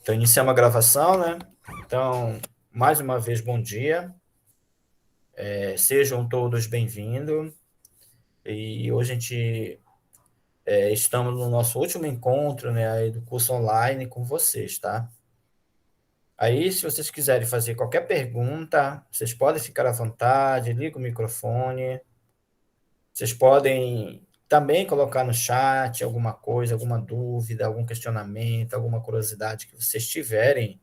Então, iniciamos a gravação, né? Então, mais uma vez, bom dia. Sejam todos bem-vindos. E hoje a gente estamos no nosso último encontro, né, aí do curso online com vocês, tá? Aí, se vocês quiserem fazer qualquer pergunta, vocês podem ficar à vontade, liga o microfone. Vocês podem também colocar no chat alguma coisa, alguma dúvida, algum questionamento, alguma curiosidade que vocês tiverem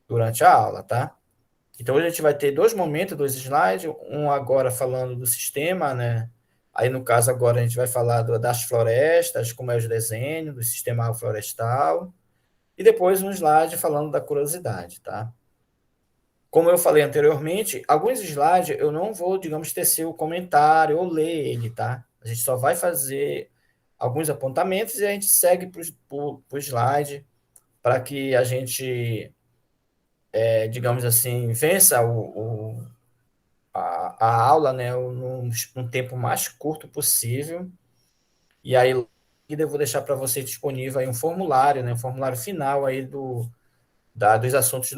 durante a aula, tá? Então, hoje a gente vai ter dois momentos, dois slides, um agora falando do sistema, né? Aí, no caso, agora a gente vai falar das florestas, como é os desenhos do sistema florestal, e depois um slide falando da curiosidade, tá? Como eu falei anteriormente, alguns slides eu não vou, digamos, tecer o comentário ou ler ele, tá? A gente só vai fazer alguns apontamentos e a gente segue para o slide para que a gente, digamos assim, vença a aula, né, num tempo mais curto possível. E aí eu vou deixar para você disponível aí um formulário, né, um formulário final aí dos assuntos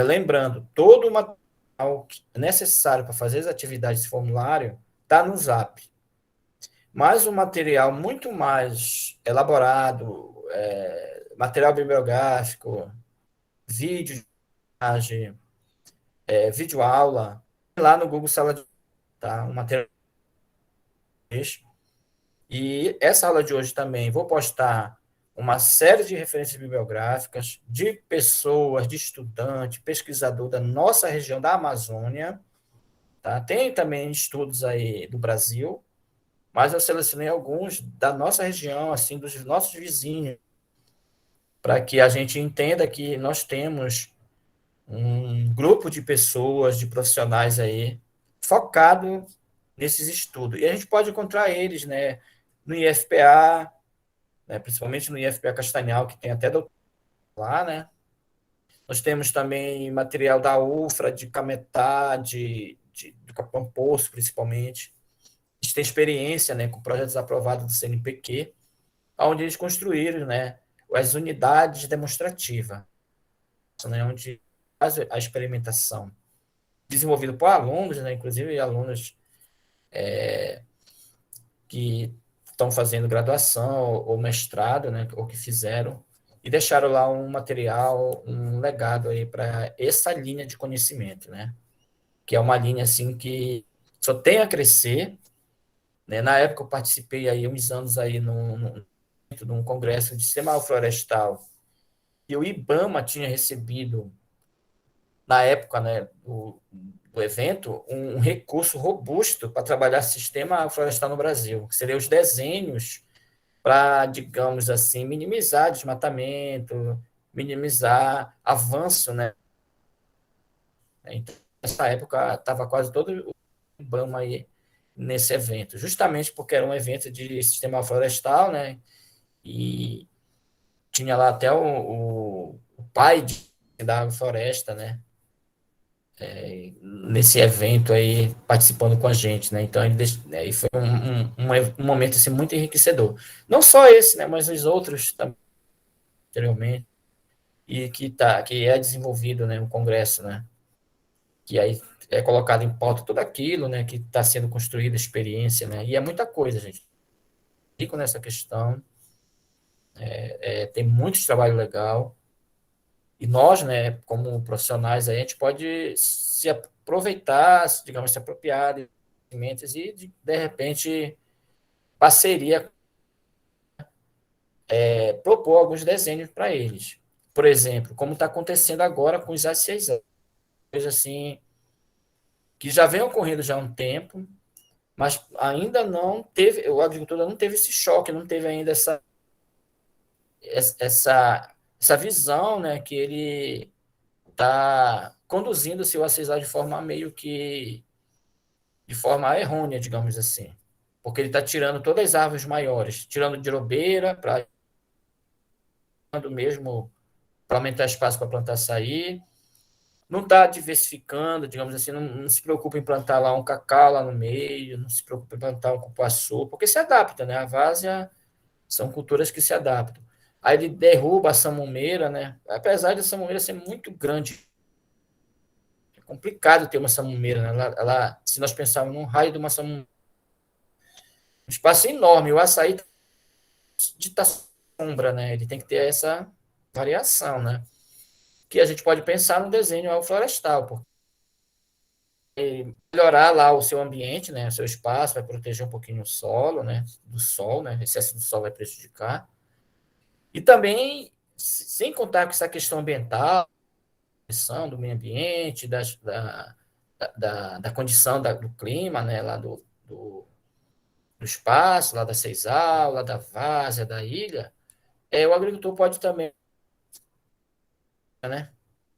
lembrando, todo o material necessário para fazer as atividades desse formulário está no Zap. Mas um material muito mais elaborado, material bibliográfico, vídeo, vídeo aula, lá no Google Sala de tá? Um material. E essa aula de hoje também vou postar uma série de referências bibliográficas de pessoas, de estudantes, pesquisador da nossa região da Amazônia, tá? Tem também estudos aí do Brasil, mas eu selecionei alguns da nossa região, assim, dos nossos vizinhos, para que a gente entenda que nós temos um grupo de pessoas, de profissionais aí, focado nesses estudos. E a gente pode encontrar eles, né, no IFPA, né, principalmente no IFPA Castanhal, que tem até doutorado lá, né? Nós temos também material da UFRA, de Cametá, do Capão Poço, principalmente. A gente tem experiência, né, com projetos aprovados do CNPq, onde eles construíram, né, as unidades demonstrativas, né, onde faz a experimentação, desenvolvido por alunos, né, inclusive alunos que estão fazendo graduação ou mestrado, né, ou que fizeram, e deixaram lá um material, um legado aí para essa linha de conhecimento, né, que é uma linha assim que só tem a crescer, né. Na época eu participei aí uns anos aí num congresso de sistema florestal, e o IBAMA tinha recebido na época, né, do evento, um recurso robusto para trabalhar sistema florestal no Brasil, que seria os desenhos para, digamos assim, minimizar desmatamento, minimizar avanço, né? Então, nessa época, estava quase todo o IBAMA aí nesse evento, justamente porque era um evento de sistema florestal, né? E tinha lá até o pai da floresta, né? Nesse evento aí, participando com a gente, né? Então, né, foi um momento assim, muito enriquecedor. Não só esse, né? Mas os outros também, anteriormente, e que é desenvolvido, né? No Congresso, né? Que aí é colocado em pauta tudo aquilo, né? Que está sendo construída, experiência, né? E é muita coisa, gente. Fico nessa questão, tem muito trabalho legal, e nós, né, como profissionais, aí, a gente pode se aproveitar, digamos, se apropriar de conhecimentos e, de repente, parceria, propor alguns desenhos para eles. Por exemplo, como está acontecendo agora com os A6A, coisa assim, que já vem ocorrendo já há um tempo, mas ainda não teve, o agricultor não teve esse choque, não teve ainda essa visão, né, que ele está conduzindo o seu A6A de forma meio que de forma errônea, digamos assim. Porque ele está tirando todas as árvores maiores, tirando de robeira, para mesmo para aumentar espaço para plantar açaí. Não está diversificando, digamos assim, não se preocupa em plantar lá um cacau lá no meio, não se preocupa em plantar um cupuaçu, porque se adapta, né? A várzea são culturas que se adaptam. Aí ele derruba a samumeira, né? Apesar de a samumeira ser muito grande, é complicado ter uma samumeira, né? Se nós pensarmos num raio de uma samumeira, um espaço enorme, o açaí de estar sombra, né? Ele tem que ter essa variação, né? Que a gente pode pensar no desenho florestal, porque melhorar lá o seu ambiente, né? O seu espaço, vai proteger um pouquinho o solo, né? Do sol, né? O excesso do sol vai prejudicar. E também, sem contar com essa questão ambiental, do meio ambiente, da condição do clima, né? Lá do espaço, lá da Ceizal, lá da várzea, da ilha, o agricultor pode também, né?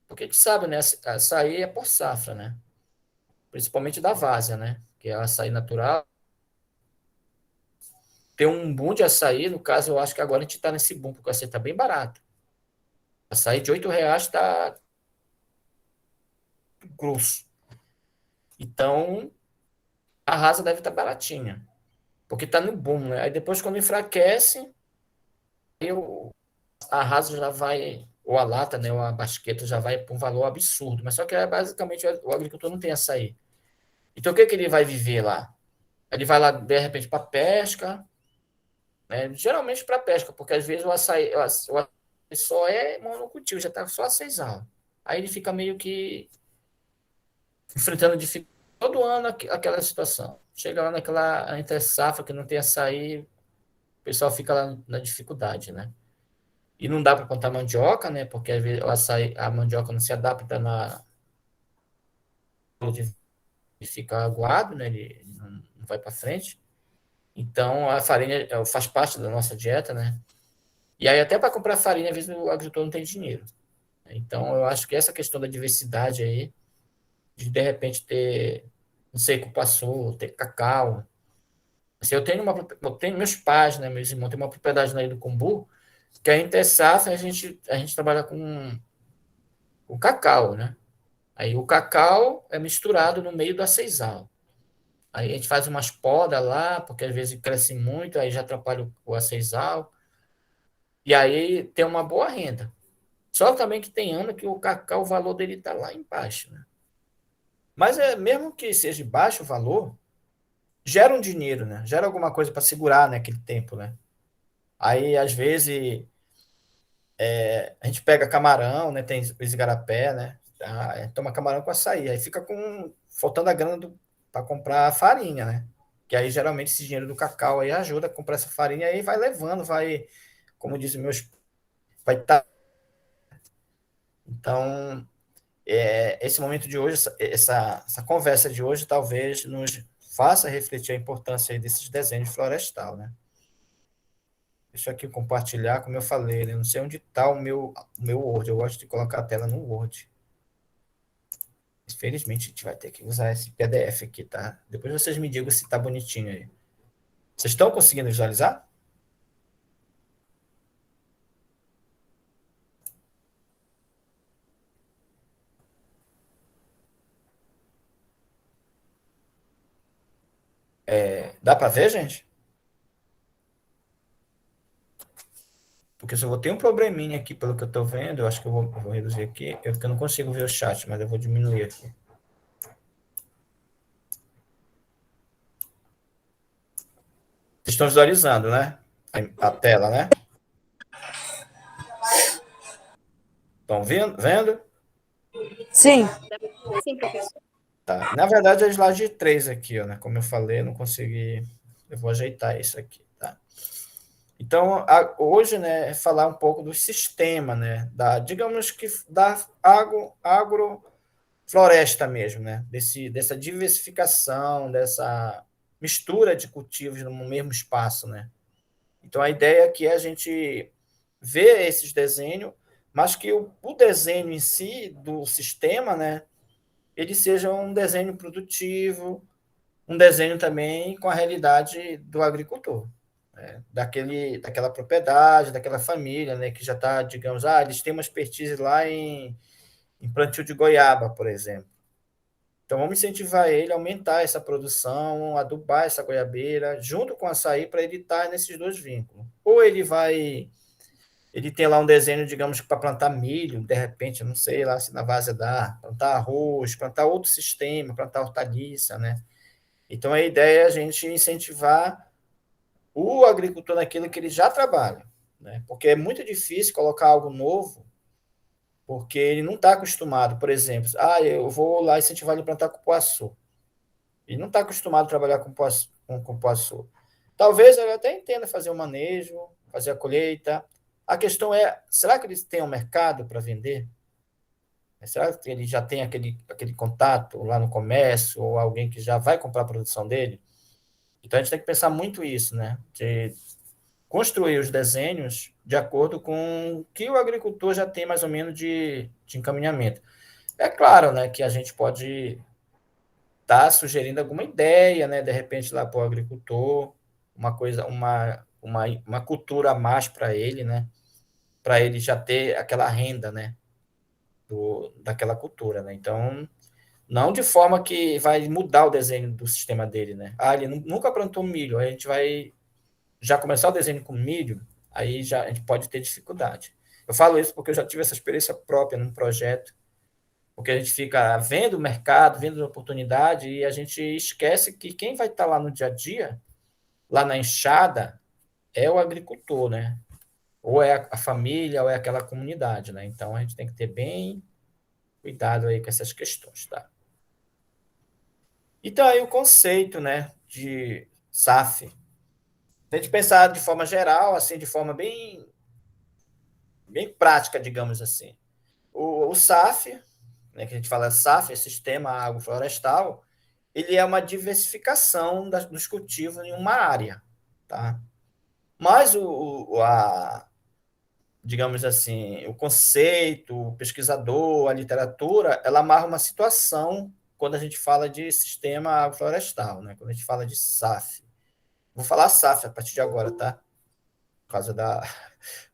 Porque a gente sabe, né? Açaí é por safra, né? Principalmente da várzea, né? Que é açaí natural. Tem um boom de açaí, no caso, eu acho que agora a gente está nesse boom, porque o açaí está bem barato. Açaí de R$ 8 está grosso. Então, a rasa deve estar baratinha, porque está no boom, né? Aí depois, quando enfraquece, a rasa já vai, ou a lata, né, ou a basqueta já vai para um valor absurdo. Mas só que basicamente o agricultor não tem açaí. Então, o que, que ele vai viver lá? Ele vai lá, de repente, para pesca, né? Geralmente para pesca, porque às vezes o açaí só é monocultivo, já está só a seimal. Aí ele fica meio que enfrentando dificuldade todo ano aquela situação. Chega lá naquela entre safra que não tem açaí, o pessoal fica lá na dificuldade, né? E não dá para plantar mandioca, né? Porque às vezes o açaí, a mandioca não se adapta de ficar aguado, né? Ele não vai para frente. Então a farinha faz parte da nossa dieta, né? E aí até para comprar farinha, às vezes o agricultor não tem dinheiro. Então eu acho que essa questão da diversidade aí, de repente ter, não sei, cupuaçu, ter cacau. Assim, eu tenho meus pais, né, meus irmãos, tem uma propriedade na Ilha do Cumbu, que a gente é safra, a gente trabalha com cacau, né? Aí o cacau é misturado no meio da seial. Aí a gente faz umas podas lá, porque às vezes cresce muito, aí já atrapalha o aceisal. E aí tem uma boa renda. Só também que tem ano que o cacau, o valor dele está lá embaixo, né? Mas mesmo que seja baixo o valor, gera um dinheiro, né? Gera alguma coisa para segurar naquele tempo, né? Aí, às vezes, a gente pega camarão, né? Tem o esgarapé, né? Toma camarão com açaí. Aí fica faltando a grana para comprar farinha, né? Que aí, geralmente, esse dinheiro do cacau aí ajuda a comprar essa farinha aí vai levando, vai, como dizem meus, vai estar. Então, esse momento de hoje, essa conversa de hoje, talvez nos faça refletir a importância aí desses desenhos florestal, né? Deixa eu aqui compartilhar, como eu falei, né? Não sei onde está o meu Word. Eu gosto de colocar a tela no Word. Infelizmente, a gente vai ter que usar esse PDF aqui, tá? Depois vocês me digam se está bonitinho aí. Vocês estão conseguindo visualizar? Dá para ver, gente? Porque se eu vou ter um probleminha aqui, pelo que eu estou vendo, eu acho que eu vou reduzir aqui, porque eu não consigo ver o chat, mas eu vou diminuir aqui. Vocês estão visualizando, né? A tela, né? Estão vendo? Sim. Sim, professor. Tá. Na verdade, é slide 3 aqui, ó, né? Como eu falei, eu não consegui. Eu vou ajeitar isso aqui, tá? Então, hoje, né, é falar um pouco do sistema, né? Digamos que da agrofloresta mesmo, né? Dessa diversificação, dessa mistura de cultivos no mesmo espaço, né? Então, a ideia aqui é a gente ver esses desenhos, mas que o desenho em si do sistema, né? Ele seja um desenho produtivo, um desenho também com a realidade do agricultor, né? Daquela propriedade, daquela família, né? Que já está, digamos, eles têm uma expertise lá em plantio de goiaba, por exemplo. Então, vamos incentivar ele a aumentar essa produção, adubar essa goiabeira, junto com o açaí, para ele estar nesses dois vínculos. Ou ele vai ele tem lá um desenho, digamos, para plantar milho, de repente, não sei lá se na várzea dá, plantar arroz, plantar outro sistema, plantar hortaliça, né? Então, a ideia é a gente incentivar o agricultor naquilo que ele já trabalha, né? Porque é muito difícil colocar algo novo, porque ele não está acostumado, por exemplo, eu vou lá incentivar ele a plantar cupuaçu. Ele não está acostumado a trabalhar com cupuaçu. Talvez ele até entenda fazer o manejo, fazer a colheita. A questão é, será que eles têm um mercado para vender? Será que ele já tem aquele contato lá no comércio, ou alguém que já vai comprar a produção dele? Então, a gente tem que pensar muito isso, né? De construir os desenhos de acordo com o que o agricultor já tem mais ou menos de encaminhamento. É claro, né, que a gente pode estar sugerindo alguma ideia, né, de repente lá para o agricultor, uma coisa, uma cultura a mais para ele, né, para ele já ter aquela renda, né, daquela cultura, né. Então, não de forma que vai mudar o desenho do sistema dele, né. Ele nunca plantou milho, aí a gente vai já começar o desenho com milho, aí já a gente pode ter dificuldade. Eu falo isso porque eu já tive essa experiência própria num projeto, porque a gente fica vendo o mercado, vendo a oportunidade, e a gente esquece que quem vai estar lá no dia a dia, lá na enxada, é o agricultor, né? Ou é a família, ou é aquela comunidade, né? Então a gente tem que ter bem cuidado aí com essas questões, tá? Então aí o conceito, né, de SAF. A gente pensar de forma geral, assim, de forma bem prática, digamos assim. O SAF, né, que a gente fala SAF, é Sistema Agroflorestal, ele é uma diversificação dos cultivos em uma área, tá? Mas digamos assim, o conceito, o pesquisador, a literatura, ela amarra uma situação quando a gente fala de sistema agroflorestal, né? Quando a gente fala de SAF. Vou falar SAF a partir de agora, tá? Por causa da...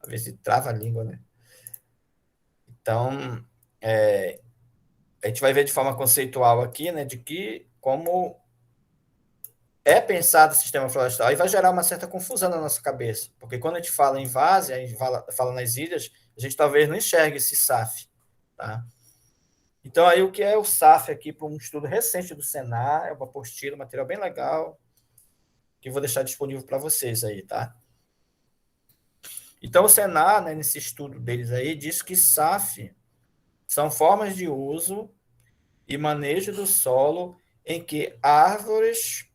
A ver se trava a língua, né? Então, a gente vai ver de forma conceitual aqui, né, de que como é pensado o sistema florestal, e vai gerar uma certa confusão na nossa cabeça, porque quando a gente fala em várzea, a gente fala nas ilhas, a gente talvez não enxergue esse SAF, tá? Então, aí o que é o SAF aqui, para um estudo recente do Senar, é uma apostila, um material bem legal, que eu vou deixar disponível para vocês aí, tá? Então, o Senar, né, nesse estudo deles aí, diz que SAF são formas de uso e manejo do solo em que árvores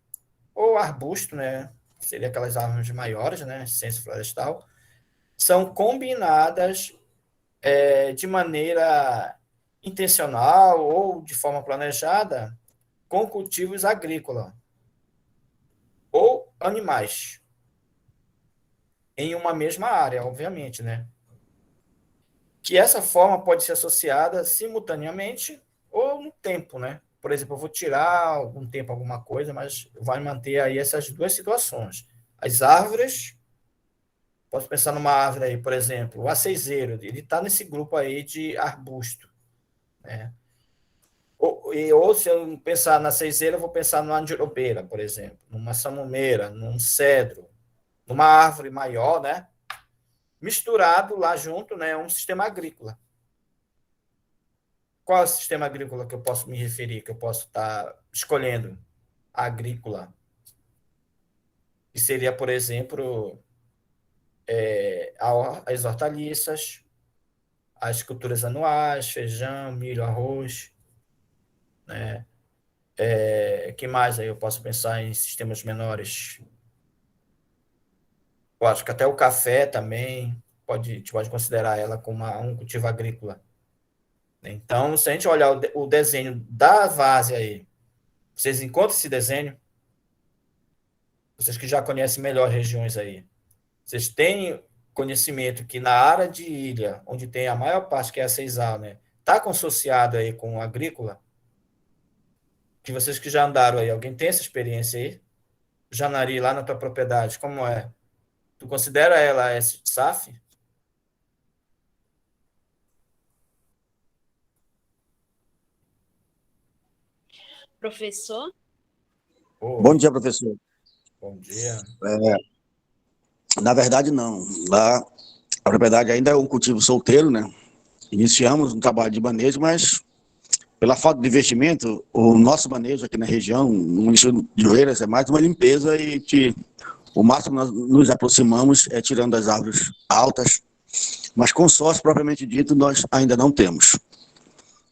ou arbusto, né, seria aquelas árvores maiores, né, ciência florestal, são combinadas de maneira intencional ou de forma planejada com cultivos agrícolas ou animais em uma mesma área, obviamente, né? Que essa forma pode ser associada simultaneamente ou no tempo, né? Por exemplo, eu vou tirar algum tempo alguma coisa, mas vai manter aí essas duas situações. As árvores, posso pensar numa árvore aí, por exemplo, o aceizeiro, ele está nesse grupo aí de arbusto, né? Ou se eu pensar na aceizeira, eu vou pensar numa andirobeira, por exemplo, numa samumeira, num cedro, numa árvore maior, né? Misturado lá junto, né? Um sistema agrícola. Qual é o sistema agrícola que eu posso me referir, que eu posso estar escolhendo? Agrícola. Que seria, por exemplo, as hortaliças, as culturas anuais, feijão, milho, arroz, né? Que mais aí eu posso pensar em sistemas menores? Eu acho que até o café também a gente pode considerar ela como um cultivo agrícola, né? Então, se a gente olhar o desenho da várzea aí, vocês encontram esse desenho? Vocês que já conhecem melhor regiões aí, vocês têm conhecimento que na área de ilha, onde tem a maior parte, que é a Ceisal, né, está consociado aí com o agrícola? Que vocês que já andaram aí, alguém tem essa experiência aí? Janari, lá na tua propriedade, como é? Tu considera ela SAF? Professor? Bom Oi, dia, professor. bom dia. Na verdade, não. Lá A propriedade ainda é um cultivo solteiro, né? Iniciamos um trabalho de manejo, mas pela falta de investimento, o nosso manejo aqui na região, no município de Oeiras, é mais uma limpeza e o máximo que nós nos aproximamos é tirando as árvores altas, mas consórcio propriamente dito nós ainda não temos.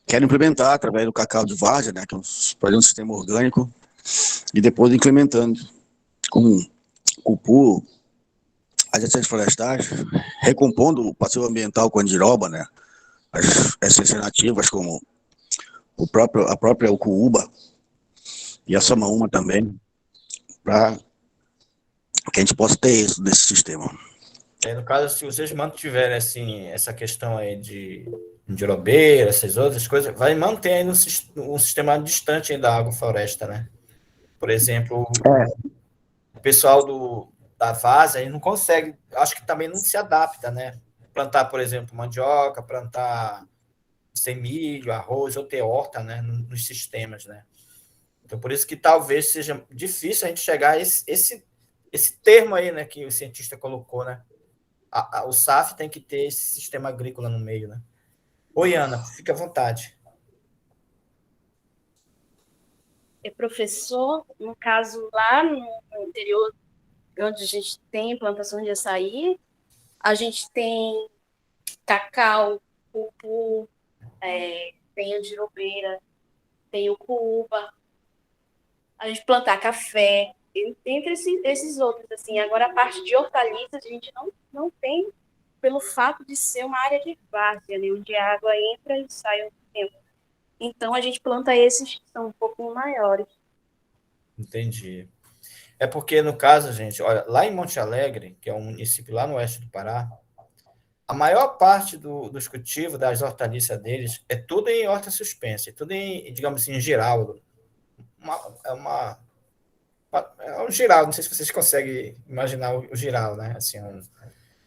Quero implementar através do cacau de várzea, né, que é um sistema orgânico, e depois implementando com cupu, as essências florestais, recompondo o passivo ambiental com andiroba, né, as essências nativas como a própria ucuúba e a samaúma também, para que a gente possa ter isso nesse sistema. No caso, se vocês mantiverem assim, essa questão aí de roubeira, essas outras coisas, vai manter ainda um sistema distante aí da agrofloresta, né? Por exemplo, o pessoal da Vaza aí não consegue, acho que também não se adapta, né? Plantar, por exemplo, mandioca, plantar sem milho, arroz ou ter horta, né? Nos sistemas, né? Então, por isso que talvez seja difícil a gente chegar a esse termo aí, né? Que o cientista colocou, né? O SAF tem que ter esse sistema agrícola no meio, né? Oi, Ana, fica à vontade. É professor, no caso, lá no interior, onde a gente tem plantação de açaí, a gente tem cacau, cupu, tem andirobeira, tem o cuúba, a gente plantar café, entre esses outros, assim. Agora, a parte de hortaliças, a gente não tem, pelo fato de ser uma área de várzea, né, onde a água entra e sai ao tempo. Então, a gente planta esses que são um pouco maiores. Entendi. É porque, no caso, gente, olha, lá em Monte Alegre, que é um município lá no oeste do Pará, a maior parte dos cultivos, das hortaliças deles, é tudo em horta suspensa, é tudo em, digamos assim, em giral. É um giral, não sei se vocês conseguem imaginar o giral, né? Assim,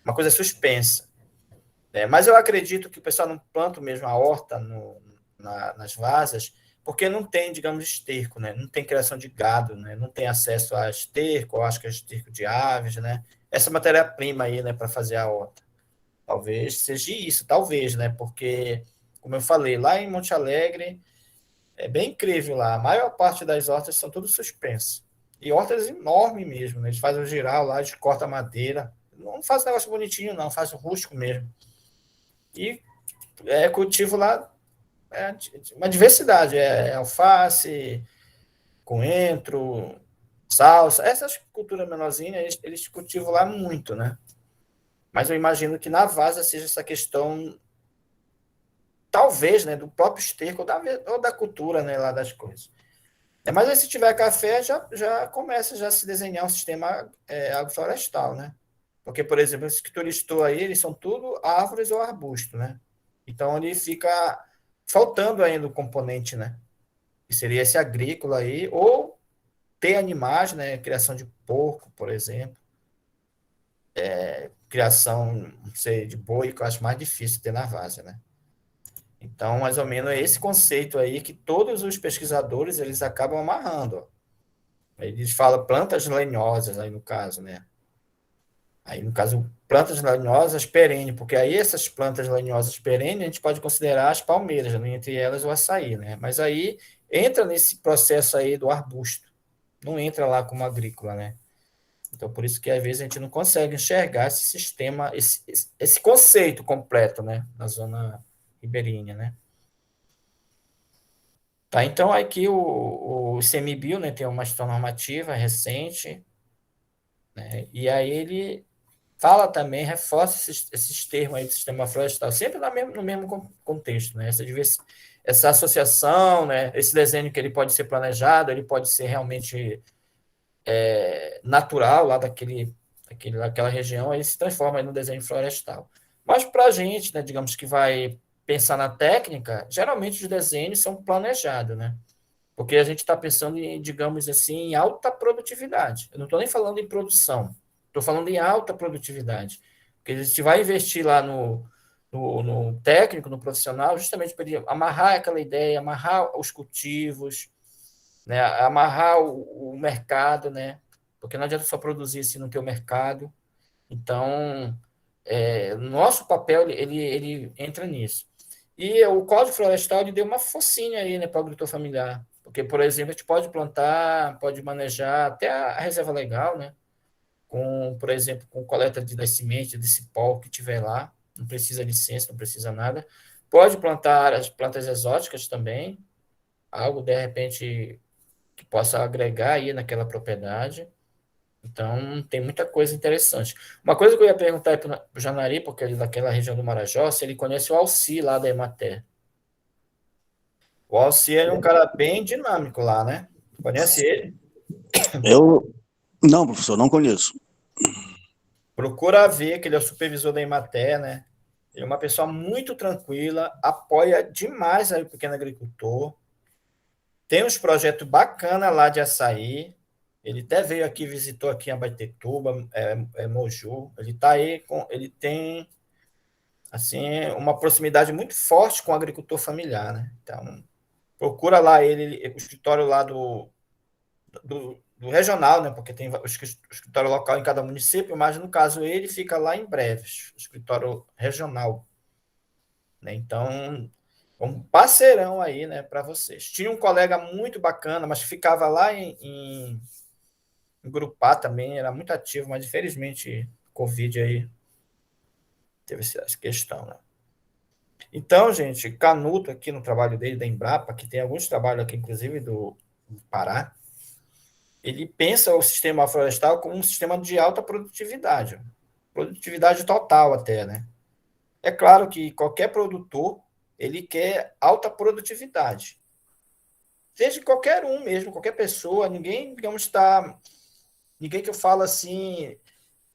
uma coisa suspensa. Mas eu acredito que o pessoal não planta mesmo a horta nas vasas, porque não tem, digamos, esterco, né? Não tem criação de gado, né? Não tem acesso a esterco, eu acho que é esterco de aves, né? Essa matéria-prima aí, né, para fazer a horta. Talvez seja isso, talvez, né? Porque, como eu falei, lá em Monte Alegre é bem incrível lá. A maior parte das hortas são tudo suspensas. E hortas enormes mesmo, né? Eles fazem o giral lá, eles cortam a madeira. Não faz um negócio bonitinho, não, faz o rústico mesmo. E cultivo lá uma diversidade. É alface, coentro, salsa. Essas culturas menorzinhas, eles cultivam lá muito, né? Mas eu imagino que na vaza seja essa questão, talvez, né, do próprio esterco ou da cultura, né, lá das coisas. Mas aí, se tiver café, já começa já a se desenhar um sistema agroflorestal, né? Porque, por exemplo, esses que tu listou aí, eles são tudo árvores ou arbustos, né? Então, ele fica faltando ainda o componente, né? Que seria esse agrícola aí, ou ter animais, né? Criação de porco, por exemplo. Criação, não sei, de boi, que eu acho mais difícil ter na várzea, né? Então, mais ou menos é esse conceito aí que todos os pesquisadores, eles acabam amarrando, ó. Eles falam plantas lenhosas, aí no caso, né? Aí, no caso, plantas lenhosas perenes, porque aí essas plantas lenhosas perenes a gente pode considerar as palmeiras, né? Entre elas o açaí, né? Mas aí entra nesse processo aí do arbusto, não entra lá como agrícola, né? Então, por isso que às vezes a gente não consegue enxergar esse sistema, esse conceito completo, né? Na zona ribeirinha, né? Tá, então aqui o ICMBio, né, tem uma gestão normativa recente, né? E aí ele fala também, reforça esses termos aí do sistema florestal, sempre no mesmo contexto, né? Essa associação, né? Esse desenho que ele pode ser planejado, ele pode ser realmente natural lá daquela região, aí se transforma aí no desenho florestal. Mas para a gente, né, digamos que vai pensar na técnica, geralmente os desenhos são planejados, né? Porque a gente está pensando em, digamos assim, em alta produtividade. Eu não estou nem falando em produção, estou falando em alta produtividade. Porque a gente vai investir lá no técnico, no profissional, justamente para ele amarrar aquela ideia, amarrar os cultivos, né, amarrar o mercado, né? Porque não adianta só produzir se não ter o mercado. Então, nosso papel ele entra nisso. E o Código Florestal ele deu uma focinha aí, né, para o agricultor familiar. Porque, por exemplo, a gente pode plantar, pode manejar até a reserva legal, né? Com, por exemplo, com coleta de semente, de cipó que tiver lá, não precisa licença, não precisa nada. Pode plantar as plantas exóticas também, algo de repente que possa agregar aí naquela propriedade. Então, tem muita coisa interessante. Uma coisa que eu ia perguntar para o Janari, porque ele é daquela região do Marajó, se ele conhece o Alci lá da Emater. O Alci é um cara bem dinâmico lá, né? Conhece ele? Eu, não, professor, não conheço. Procura ver que ele é o supervisor da Emater, né? Ele é uma pessoa muito tranquila, apoia demais aí o pequeno agricultor. Tem uns projetos bacanas lá de açaí. Ele até veio aqui, visitou aqui em Abaetetuba, Moju. Ele está aí ele tem assim uma proximidade muito forte com o agricultor familiar, né? Então, procura lá o escritório lá do regional, né? Porque tem o escritório local em cada município, mas no caso ele fica lá em Breves, o escritório regional, né? Então, um parceirão aí, né, para vocês. Tinha um colega muito bacana, mas ficava lá em Grupá também, era muito ativo, mas infelizmente Covid aí teve essa questão, né? Então, gente, Canuto aqui no trabalho dele, da Embrapa, que tem alguns trabalhos aqui, inclusive do Pará, ele pensa o sistema florestal como um sistema de alta produtividade, produtividade total até, né? É claro que qualquer produtor, ele quer alta produtividade. Seja qualquer um mesmo, qualquer pessoa, ninguém, digamos, ninguém que eu falo assim,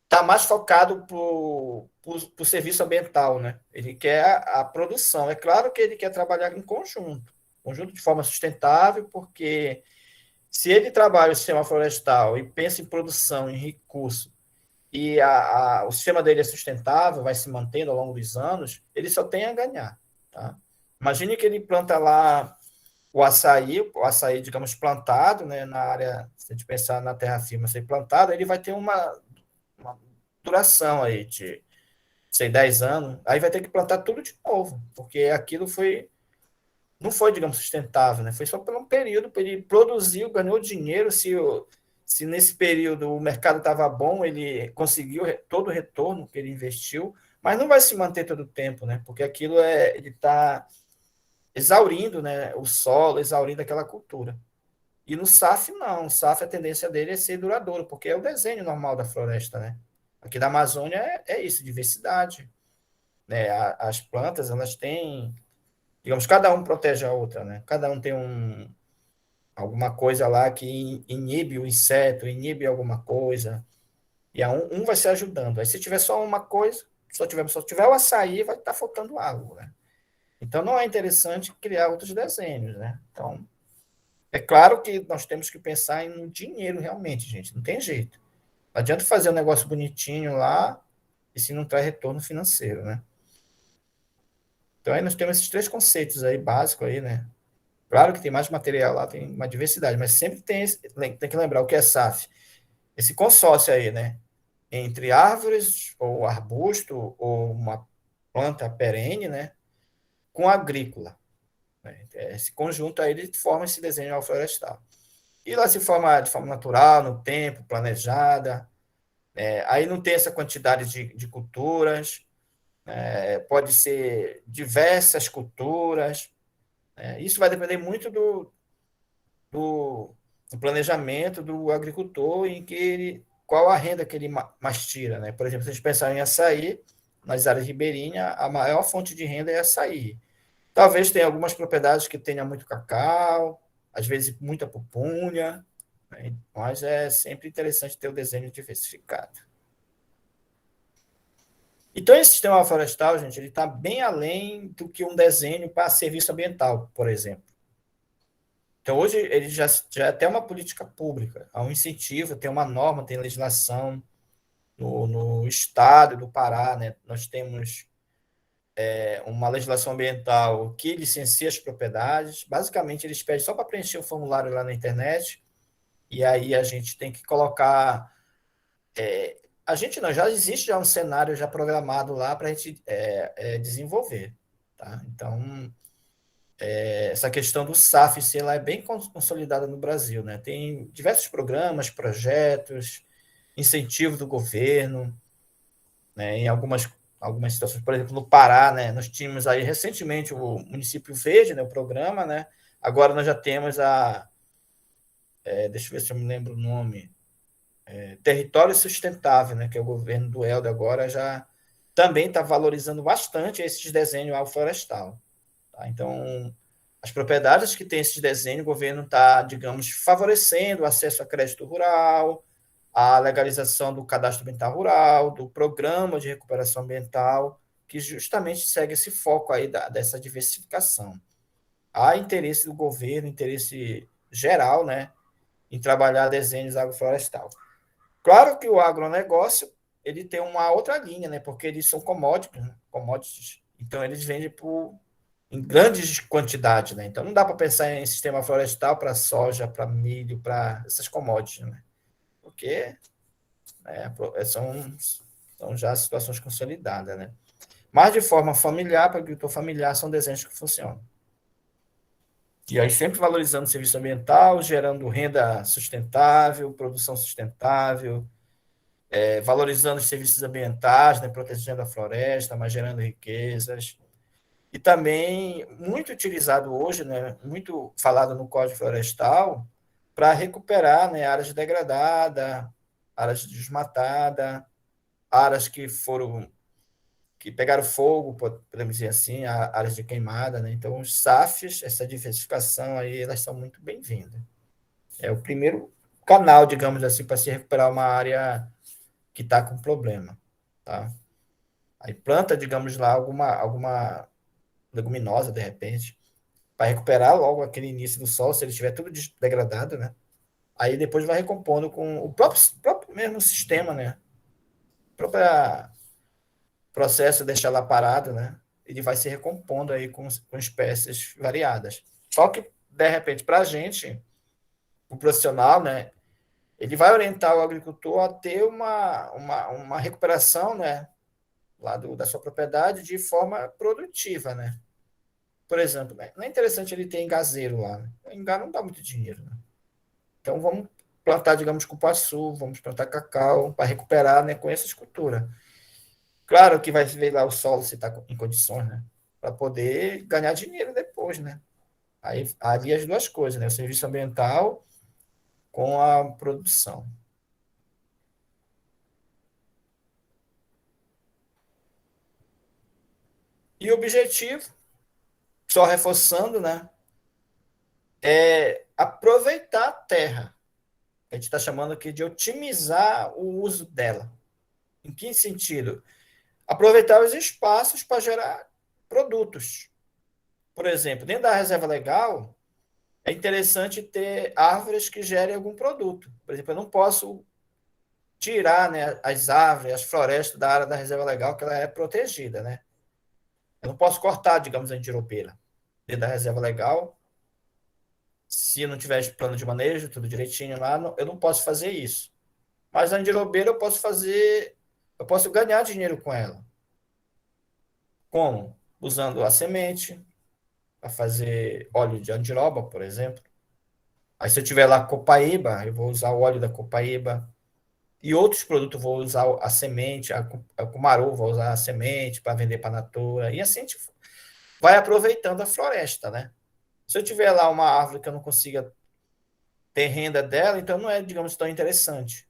está mais focado para o serviço ambiental, né? Ele quer a produção. É claro que ele quer trabalhar em conjunto de forma sustentável, porque se ele trabalha o sistema florestal e pensa em produção, em recurso, e o sistema dele é sustentável, vai se mantendo ao longo dos anos, ele só tem a ganhar. Tá? Imagine que ele planta lá o açaí, digamos, plantado, né, na área, se a gente pensar na terra firme ser plantado, ele vai ter uma duração aí de, sei, 10 anos, aí vai ter que plantar tudo de novo, porque aquilo não foi, digamos, sustentável, né? Foi só por um período, ele produziu, ganhou dinheiro, se nesse período o mercado estava bom, ele conseguiu todo o retorno que ele investiu, mas não vai se manter todo o tempo, né? Porque aquilo ele está exaurindo, né, o solo, exaurindo aquela cultura. E no SAF, não. O SAF, a tendência dele é ser duradouro, porque é o desenho normal da floresta, né? Aqui da Amazônia é isso, diversidade. Né? As plantas, elas têm, digamos, cada um protege a outra, né? Cada um tem alguma coisa lá que inibe o inseto, inibe alguma coisa, e um vai se ajudando. Aí se tiver só uma coisa, só tiver o açaí, vai estar faltando algo, né? Então não é interessante criar outros desenhos, né? Então, é claro que nós temos que pensar em um dinheiro realmente, gente, não tem jeito. Não adianta fazer um negócio bonitinho lá e se não traz retorno financeiro, né? Então aí nós temos esses três conceitos aí básicos aí, né? Claro que tem mais material lá, tem uma diversidade, mas sempre tem que lembrar o que é SAF. Esse consórcio aí, né? Entre árvores ou arbusto ou uma planta perene, né? Com agrícola. Né? Esse conjunto aí ele forma esse desenho florestal. E lá se forma de forma natural, no tempo, planejada. Aí não tem essa quantidade de culturas. Pode ser diversas culturas. Isso vai depender muito do planejamento do agricultor, em que qual a renda que ele mais tira. Né? Por exemplo, se a gente pensar em açaí, nas áreas ribeirinhas, a maior fonte de renda é açaí. Talvez tenha algumas propriedades que tenha muito cacau, às vezes muita pupunha, né? Mas é sempre interessante ter o desenho diversificado. Então, esse sistema florestal, gente, ele está bem além do que um desenho para serviço ambiental, por exemplo. Então, hoje, ele já é até uma política pública, há um incentivo, tem uma norma, tem legislação no estado do Pará, né? Nós temos uma legislação ambiental que licencia as propriedades. Basicamente, eles pedem só para preencher o formulário lá na internet, e aí a gente tem que colocar a gente não, já existe já um cenário já programado lá para a gente desenvolver, tá? Então, essa questão do SAF, ela é bem consolidada no Brasil, né? Tem diversos programas, projetos, incentivos do governo, né? Em algumas situações, por exemplo, no Pará, né? Nós tínhamos aí recentemente o Município Verde, né? O programa, né? Agora nós já temos deixa eu ver se eu me lembro o nome, Território Sustentável, né? Que é o governo do Helder agora já também está valorizando bastante esses desenhos agroflorestal. Tá? Então, as propriedades que têm esses desenhos, o governo está, digamos, favorecendo o acesso a crédito rural, a legalização do cadastro ambiental rural, do programa de recuperação ambiental, que justamente segue esse foco aí dessa diversificação. Há interesse do governo, interesse geral, né, em trabalhar desenhos agroflorestal. Claro que o agronegócio ele tem uma outra linha, né, porque eles são commodities, então eles vendem em grandes quantidades, né? Então não dá para pensar em sistema florestal para soja, para milho, para essas commodities, né? Porque são já situações consolidadas, né? Mas de forma familiar, para o agricultor familiar, são desenhos que funcionam. E aí sempre valorizando o serviço ambiental, gerando renda sustentável, produção sustentável, valorizando os serviços ambientais, né, protegendo a floresta, mas gerando riquezas. E também muito utilizado hoje, né, muito falado no Código Florestal, para recuperar, né, áreas degradadas, áreas desmatadas, áreas que pegaram fogo, podemos dizer assim, áreas de queimada, né? Então, os SAFs, essa diversificação aí, elas são muito bem-vindas. É o primeiro canal, digamos assim, para se recuperar uma área que está com problema, tá? Aí planta, digamos lá, alguma leguminosa, de repente, para recuperar logo aquele início do sol, se ele estiver tudo degradado, né? Aí depois vai recompondo com o próprio mesmo sistema, né? O próprio processo deixar lá parado, né? Ele vai se recompondo aí com espécies variadas. Só que, de repente, para a gente, o profissional, né? Ele vai orientar o agricultor a ter uma recuperação, né? Lá da sua propriedade de forma produtiva, né? Por exemplo, né? Não é interessante ele ter engazeiro lá, né? O engar não dá muito dinheiro, né? Então, vamos plantar, digamos, cupuaçu, vamos plantar cacau para recuperar, né, com essa escultura. Claro que vai ver lá o solo se está em condições, né? Para poder ganhar dinheiro depois, né? Aí havia as duas coisas, né? O serviço ambiental com a produção. E o objetivo, só reforçando, né? É aproveitar a terra. A gente está chamando aqui de otimizar o uso dela. Em que sentido? Aproveitar os espaços para gerar produtos. Por exemplo, dentro da reserva legal, é interessante ter árvores que gerem algum produto. Por exemplo, eu não posso tirar, né, as árvores, as florestas da área da reserva legal, que ela é protegida, né? Eu não posso cortar, digamos, a endirobeira dentro da reserva legal. Se não tiver plano de manejo, tudo direitinho lá, eu não posso fazer isso. Mas a endirobeira eu posso ganhar dinheiro com ela. Como? Usando a semente para fazer óleo de andiroba, por exemplo. Aí se eu tiver lá copaíba, eu vou usar o óleo da copaíba. E outros produtos, vou usar a semente, a cumaru, vou usar a semente para vender para a natura. E assim a gente vai aproveitando a floresta, né? Se eu tiver lá uma árvore que eu não consiga ter renda dela, então não é, digamos, tão interessante.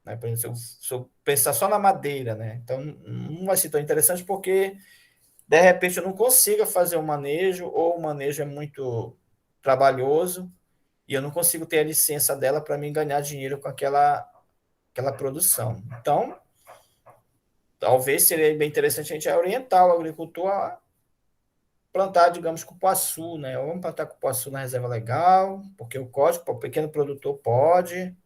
Né? Por exemplo, se eu pensar só na madeira, né? Então não vai ser tão interessante porque, de repente, eu não consiga fazer o manejo, ou o manejo é muito trabalhoso, e eu não consigo ter a licença dela para mim ganhar dinheiro com aquela produção. Então, talvez seria bem interessante a gente orientar o agricultor a plantar, digamos, cupuaçu, né? Vamos plantar cupuaçu na reserva legal, porque o código, o pequeno produtor pode.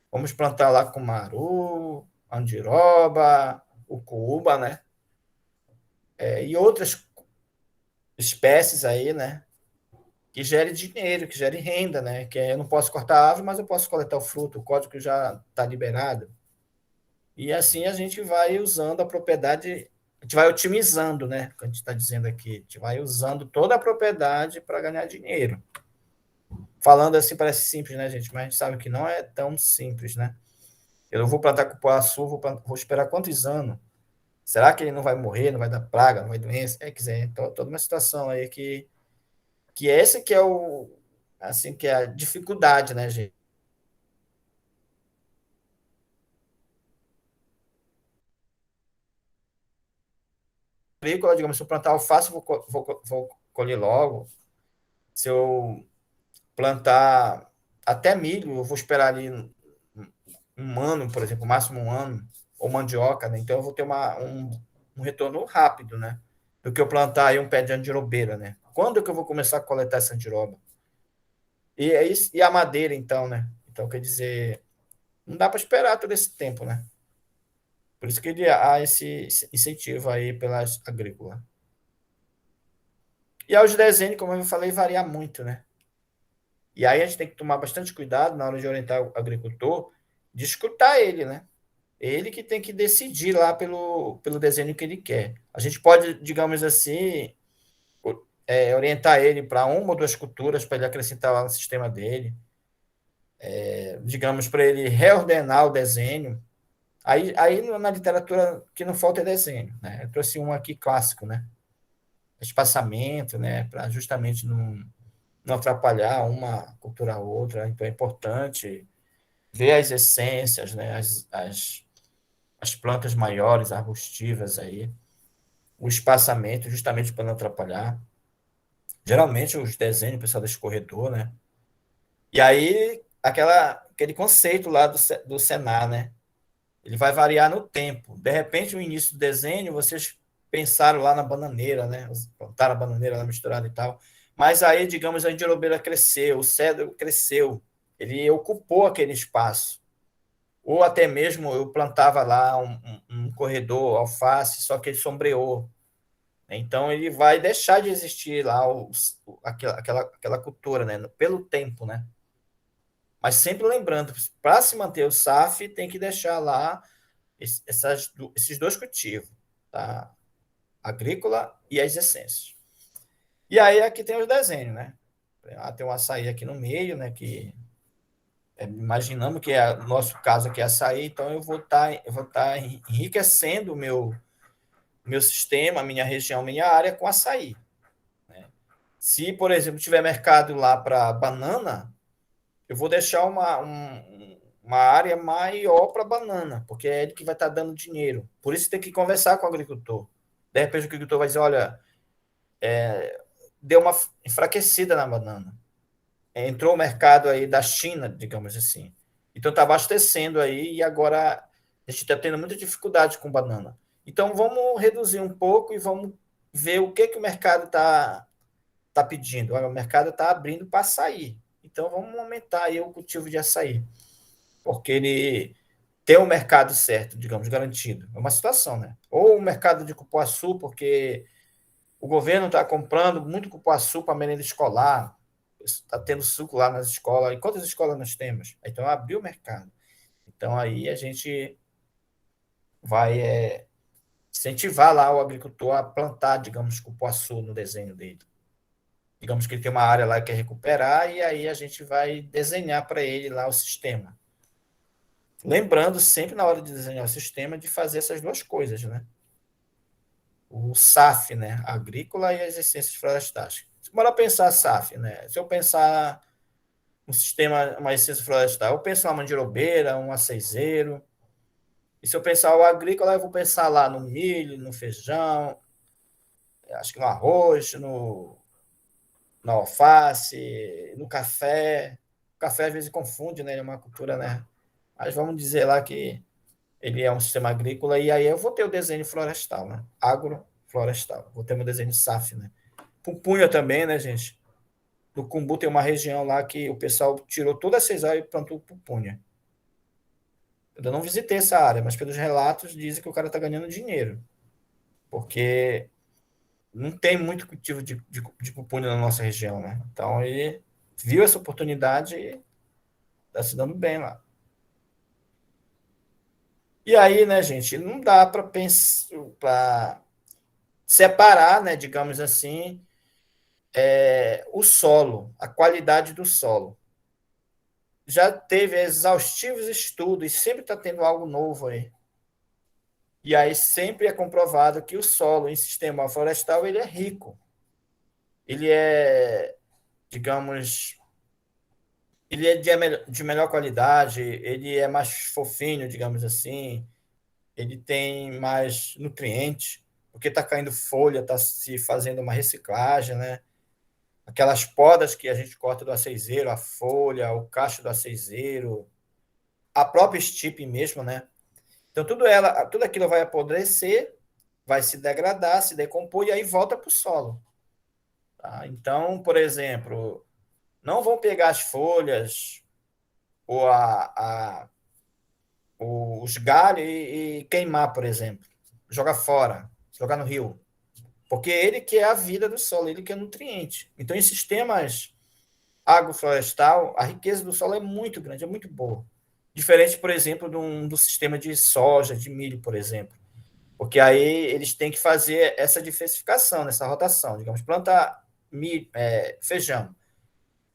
Vamos plantar lá cumaru, andiroba, ucuúba, né? E outras espécies aí, né? Que gere dinheiro, que gere renda, né? Que eu não posso cortar a árvore, mas eu posso coletar o fruto, o código já está liberado. E assim a gente vai usando a propriedade, a gente vai otimizando, né? O que a gente está dizendo aqui, a gente vai usando toda a propriedade para ganhar dinheiro. Falando assim parece simples, né, gente? Mas a gente sabe que não é tão simples, né? Eu vou plantar cupuaçu, vou esperar quantos anos? Será que ele não vai morrer, não vai dar praga, não vai doença? É, quiser, então, toda uma situação aí que esse que é o, assim, que é a dificuldade, né, gente? Agrícola, digamos, se eu plantar alface, vou colher logo. Se eu plantar até milho, eu vou esperar ali um ano, por exemplo, máximo um ano, ou mandioca, né? Então eu vou ter um retorno rápido, né? Do que eu plantar aí um pé de andirobeira, né? Quando que eu vou começar a coletar essa andiroba? E, é isso, e a madeira, então, né? Então, quer dizer, não dá para esperar todo esse tempo, né? Por isso que há esse incentivo aí pela agrícola. E aos desenhos, como eu falei, varia muito, né? E aí a gente tem que tomar bastante cuidado na hora de orientar o agricultor, de escutar ele, né? Ele que tem que decidir lá pelo desenho que ele quer. A gente pode, digamos assim, orientar ele para uma ou duas culturas para ele acrescentar lá no sistema dele. Digamos, para ele reordenar o desenho. Aí na literatura que não falta é desenho, né? Eu trouxe um aqui clássico, né? Espaçamento, né? Para justamente não atrapalhar uma cultura a outra. Então é importante ver as essências, né? As plantas maiores, arbustivas aí, o espaçamento, justamente para não atrapalhar. Geralmente os desenhos, o pessoal desse corredor, né? E aí, aquele conceito lá do Senar, né? Ele vai variar no tempo. De repente, no início do desenho, vocês pensaram lá na bananeira, né? Plantaram a bananeira lá misturada e tal. Mas aí, digamos, a indirobeira cresceu, o cedro cresceu, ele ocupou aquele espaço. Ou até mesmo eu plantava lá um corredor, alface, só que ele sombreou. Então ele vai deixar de existir lá aquela cultura, né? Pelo tempo, né? Mas sempre lembrando, para se manter o SAF, tem que deixar lá esses dois cultivos, tá? Agrícola e as essências. E aí aqui tem os desenhos, né? Tem um açaí aqui no meio, né? Que imaginando que é o nosso caso aqui é açaí, então eu vou estar enriquecendo o meu sistema, a minha região, a minha área com açaí. Né? Se, por exemplo, tiver mercado lá para banana, eu vou deixar uma área maior para banana, porque é ele que vai estar dando dinheiro. Por isso tem que conversar com o agricultor. De repente o agricultor vai dizer, olha, deu uma enfraquecida na banana. Entrou o mercado aí da China, digamos assim. Então está abastecendo aí e agora a gente está tendo muita dificuldade com banana. Então vamos reduzir um pouco e vamos ver o que o mercado está pedindo. Olha, o mercado está abrindo para açaí. Então vamos aumentar aí o cultivo de açaí, porque ele tem o mercado certo, digamos, garantido. É uma situação, né? Ou o mercado de cupuaçu, porque o governo está comprando muito cupuaçu para merenda escolar, está tendo suco lá nas escolas. E quantas escolas nós temos? Então, abriu o mercado. Então, aí a gente vai incentivar lá o agricultor a plantar, digamos, cupuaçu no desenho dele. Digamos que ele tem uma área lá que quer recuperar, e aí a gente vai desenhar para ele lá o sistema. Lembrando sempre, na hora de desenhar o sistema, de fazer essas duas coisas, né? O SAF, né? Agrícola e as essências florestais. Bora pensar SAF, né? Se eu pensar um sistema, uma essência florestal, eu penso uma mandirobeira, um aceizeiro. E se eu pensar o agrícola, eu vou pensar lá no milho, no feijão, acho que no arroz, no alface, no café. O café às vezes confunde, né? É uma cultura, né? Mas vamos dizer lá que ele é um sistema agrícola, e aí eu vou ter o desenho florestal, né? Agroflorestal. Vou ter meu desenho SAF, né? Pupunha também, né, gente? No Cumbu tem uma região lá que o pessoal tirou toda a cesárea e plantou pupunha. Eu não visitei essa área, mas pelos relatos dizem que o cara está ganhando dinheiro, porque não tem muito cultivo de pupunha na nossa região, né? Então ele viu essa oportunidade e está se dando bem lá. E aí, né, gente, não dá para pensar, para separar, né, digamos assim, o solo, a qualidade do solo. Já teve exaustivos estudos, e sempre está tendo algo novo aí. E aí sempre é comprovado que o solo em sistema florestal ele é rico. Ele é, digamos, ele é de melhor qualidade, ele é mais fofinho, digamos assim, ele tem mais nutrientes, porque está caindo folha, está se fazendo uma reciclagem, né? Aquelas podas que a gente corta do aceizeiro, a folha, o cacho do aceizeiro, a própria estipe mesmo, né? Então, tudo aquilo vai apodrecer, vai se degradar, se decompor e aí volta para o solo. Tá? Então, por exemplo, não vão pegar as folhas ou os galhos e queimar, por exemplo. Jogar fora, jogar no rio. Porque ele que é a vida do solo, ele que é nutriente. Então, em sistemas agroflorestal, a riqueza do solo é muito grande, é muito boa. Diferente, por exemplo, do sistema de soja, de milho, por exemplo. Porque aí eles têm que fazer essa diversificação, nessa rotação. Digamos, planta feijão.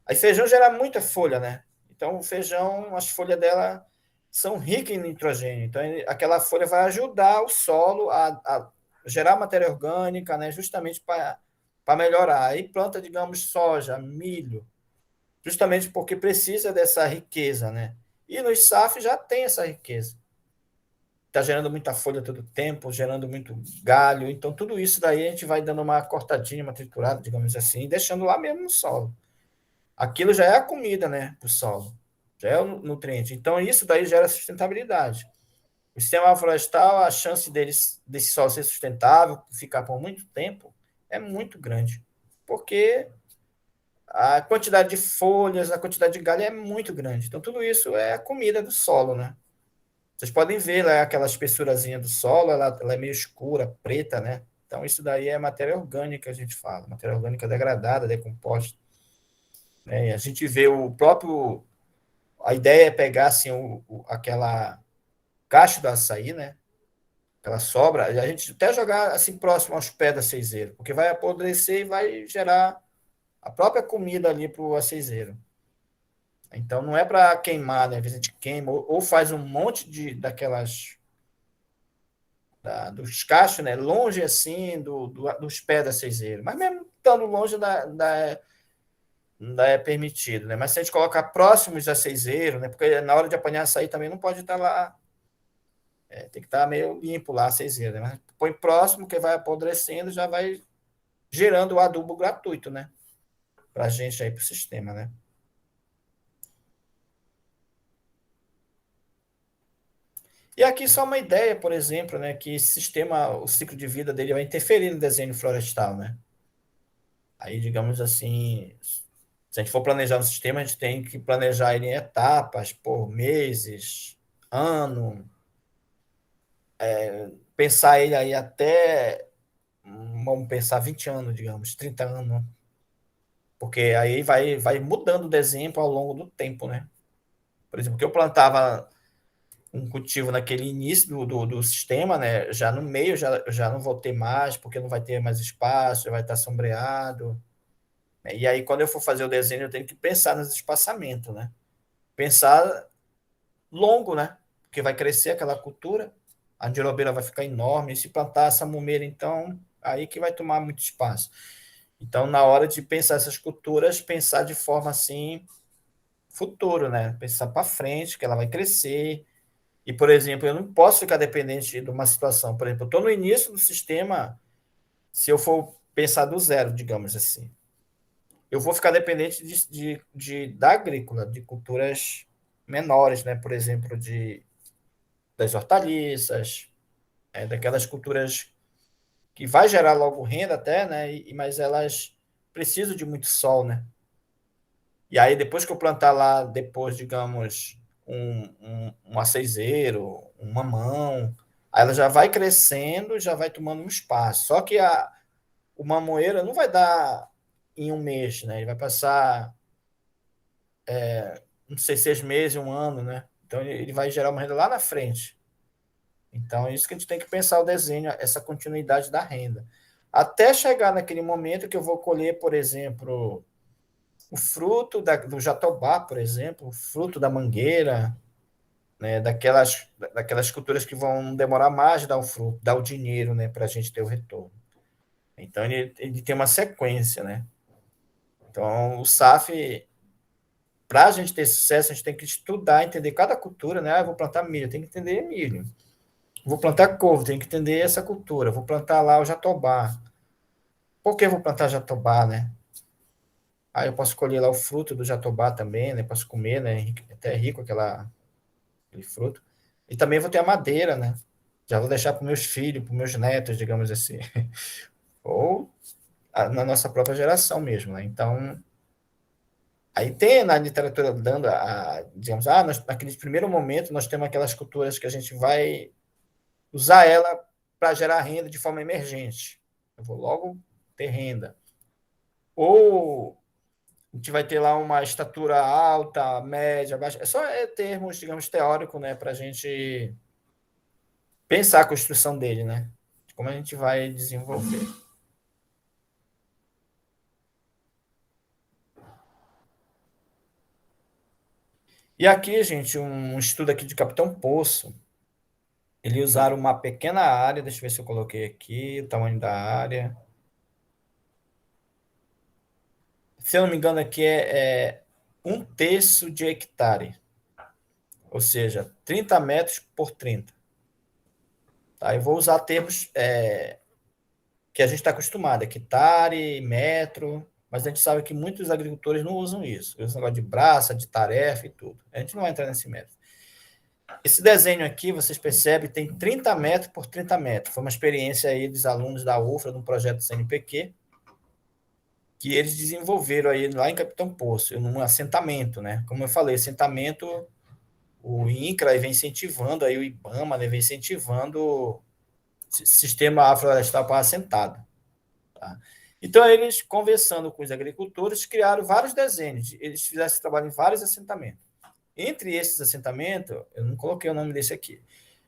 Aí feijão gera muita folha, né? Então o feijão, as folhas dela são ricas em nitrogênio. Então aquela folha vai ajudar o solo a gerar matéria orgânica, né? Justamente para melhorar. Aí planta, digamos, soja, milho, justamente porque precisa dessa riqueza, né? E no SAF já tem essa riqueza. Está gerando muita folha todo tempo, gerando muito galho. Então, tudo isso daí a gente vai dando uma cortadinha, uma triturada, digamos assim, deixando lá mesmo no solo. Aquilo já é a comida, né, para o solo. Já é o nutriente. Então, isso daí gera sustentabilidade. O sistema florestal, a chance desse solo ser sustentável, ficar por muito tempo, é muito grande. Porque a quantidade de folhas, a quantidade de galho é muito grande. Então, tudo isso é a comida do solo, né? Vocês podem ver lá aquela espessurazinha do solo, ela é meio escura, preta, né? Então, isso daí é matéria orgânica, a gente fala, matéria orgânica degradada, decomposta. Né? E a gente vê o próprio. A ideia é pegar assim, aquela caixa do açaí, né? Aquela sobra, e a gente até jogar assim próximo aos pés da aceizeiro, porque vai apodrecer e vai gerar a própria comida ali para o aceizeiro. Então, não é para queimar, né? A gente queima, ou faz um monte daquelas dos cachos, né? Longe assim dos pés da ceiseira. Mas mesmo estando longe da é permitido, né? Mas se a gente colocar próximos da ceiseiro, né? Porque na hora de apanhar açaí também não pode estar lá, tem que estar meio limpo lá a ceiseira, né? Mas põe próximo que vai apodrecendo, já vai gerando o adubo gratuito, né? Para a gente aí, para o sistema, né? E aqui só uma ideia, por exemplo, né? Que esse sistema, o ciclo de vida dele vai interferir no desenho florestal, né? Aí, digamos assim, se a gente for planejar um sistema, a gente tem que planejar ele em etapas, por meses, ano, pensar ele aí até, vamos pensar 20 anos, digamos, 30 anos, porque aí vai mudando o desenho ao longo do tempo, né? Por exemplo, que eu plantava um cultivo naquele início do sistema, né? Já no meio já não vou ter mais, porque não vai ter mais espaço, já vai estar sombreado. E aí, quando eu for fazer o desenho, eu tenho que pensar nesse espaçamento, né? Pensar longo, né? Porque vai crescer aquela cultura, a andirobeira vai ficar enorme, e se plantar essa mumeira, então, aí que vai tomar muito espaço. Então, na hora de pensar essas culturas, pensar de forma assim, futuro, né? Pensar para frente, que ela vai crescer. E, por exemplo, eu não posso ficar dependente de uma situação. Por exemplo, eu estou no início do sistema, se eu for pensar do zero, digamos assim. Eu vou ficar dependente da agrícola, de culturas menores, né? Por exemplo, das hortaliças, daquelas culturas que vai gerar logo renda até, né? Mas elas precisam de muito sol, né? E aí, depois que eu plantar lá, depois, digamos, um aceizeiro, um mamão, aí ela já vai crescendo, já vai tomando um espaço. Só que o mamoeiro não vai dar em um mês, né? Ele vai passar, não sei, 6 meses, um ano, né? Então, ele vai gerar uma renda lá na frente. Então, é isso que a gente tem que pensar o desenho, essa continuidade da renda. Até chegar naquele momento que eu vou colher, por exemplo, o fruto do jatobá, por exemplo, o fruto da mangueira, né, daquelas culturas que vão demorar mais a dar o fruto, dar o dinheiro, né, para a gente ter o retorno. Então, ele tem uma sequência, né? Então, o SAF, para a gente ter sucesso, a gente tem que estudar, entender cada cultura, né? Ah, eu vou plantar milho, tem que entender milho. Vou plantar couve, tem que entender essa cultura. Vou plantar lá o jatobá. Por que eu vou plantar jatobá, né? Aí eu posso colher lá o fruto do jatobá também, né? Posso comer, né? Até é rico aquele fruto. E também vou ter a madeira, né? Já vou deixar para meus filhos, para meus netos, digamos assim. Ou na nossa própria geração mesmo, né? Então, aí tem na literatura dando digamos, naquele primeiro momento nós temos aquelas culturas que a gente vai usar ela para gerar renda de forma emergente. Eu vou logo ter renda. Ou a gente vai ter lá uma estatura alta, média, baixa. Termos, digamos, teóricos, né, para a gente pensar a construção dele, né? Como a gente vai desenvolver. E aqui, gente, um estudo aqui de Capitão Poço. Eles usaram uma pequena área, deixa eu ver se eu coloquei aqui o tamanho da área. Se eu não me engano, aqui é 1/3 de hectare. Ou seja, 30 metros por 30. Tá? Eu vou usar termos que a gente está acostumado, hectare, metro, mas a gente sabe que muitos agricultores não usam isso. Usam negócio de braça, de tarefa e tudo. A gente não vai entrar nesse método. Esse desenho aqui, vocês percebem, tem 30 metros por 30 metros. Foi uma experiência aí dos alunos da UFRA, de um projeto CNPq, que eles desenvolveram aí lá em Capitão Poço, num assentamento, né? Como eu falei, assentamento, o INCRA vem incentivando, aí o IBAMA, né, vem incentivando o sistema aflorestal para assentado. Tá? Então, eles, conversando com os agricultores, criaram vários desenhos. Eles fizeram esse trabalho em vários assentamentos. Entre esses assentamentos, eu não coloquei o nome desse aqui,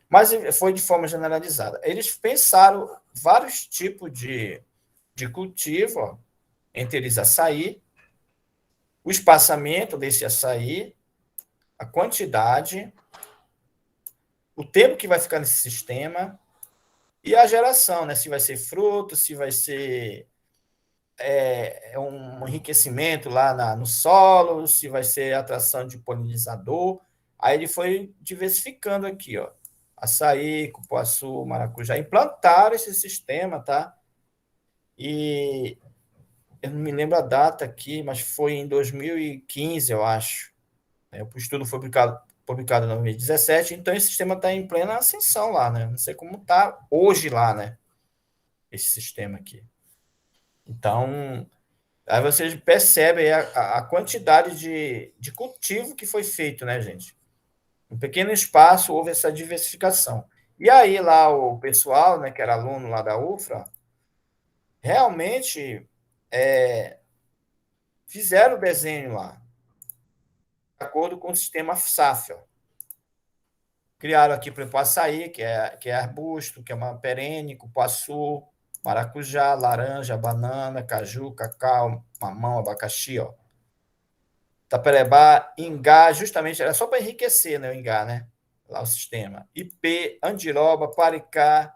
mas foi de forma generalizada. Eles pensaram vários tipos de cultivo, ó, entre eles açaí, o espaçamento desse açaí, a quantidade, o tempo que vai ficar nesse sistema e a geração, né? Se vai ser fruto, se vai ser um enriquecimento lá no solo, se vai ser atração de polinizador. Aí ele foi diversificando aqui, ó. Açaí, cupuaçu, maracujá, implantaram esse sistema, tá? E eu não me lembro a data aqui, mas foi em 2015, eu acho. O estudo foi publicado em 2017, então esse sistema está em plena ascensão lá, né? Não sei como está hoje lá, né? Esse sistema aqui. Então, aí vocês percebem a quantidade de cultivo que foi feito, né, gente? Um pequeno espaço houve essa diversificação. E aí lá o pessoal, né, que era aluno lá da UFRA, realmente fizeram o desenho lá, de acordo com o sistema SAF. Ó. Criaram aqui, por exemplo, açaí, que é arbusto, que é uma perene, cupuaçu, maracujá, laranja, banana, caju, cacau, mamão, abacaxi, ó. Taperebá, ingá, justamente, era só para enriquecer, né, o ingá, né? Lá o sistema. Ipê, andiroba, paricá,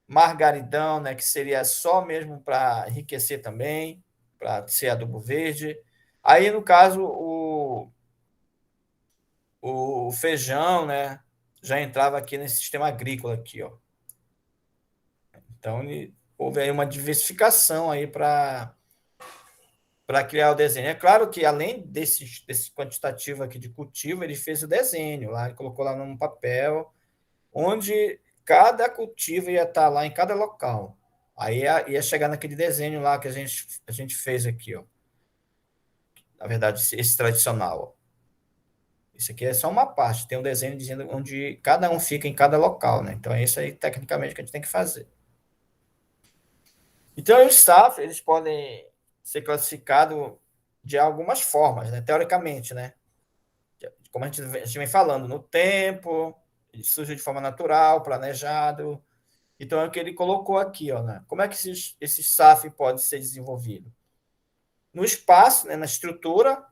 margaridão, né, que seria só mesmo para enriquecer também, para ser adubo verde. Aí, no caso, o feijão, né, já entrava aqui nesse sistema agrícola aqui, ó. Então, houve aí uma diversificação aí para criar o desenho. É claro que, além desse quantitativo aqui de cultivo, ele fez o desenho lá, ele colocou lá num papel, onde cada cultivo ia estar lá em cada local. Aí ia chegar naquele desenho lá que a gente fez aqui, ó. Na verdade, esse tradicional, ó. Isso aqui é só uma parte, tem um desenho dizendo onde cada um fica em cada local, né? Então é isso aí, tecnicamente, que a gente tem que fazer. Então, os SAF, eles podem ser classificados de algumas formas, né? Teoricamente, né? Como a gente vem falando, no tempo, Ele surgiu de forma natural, planejado. Então, é o que ele colocou aqui, ó, né? Como é que esse SAF pode ser desenvolvido? No espaço, né, na estrutura,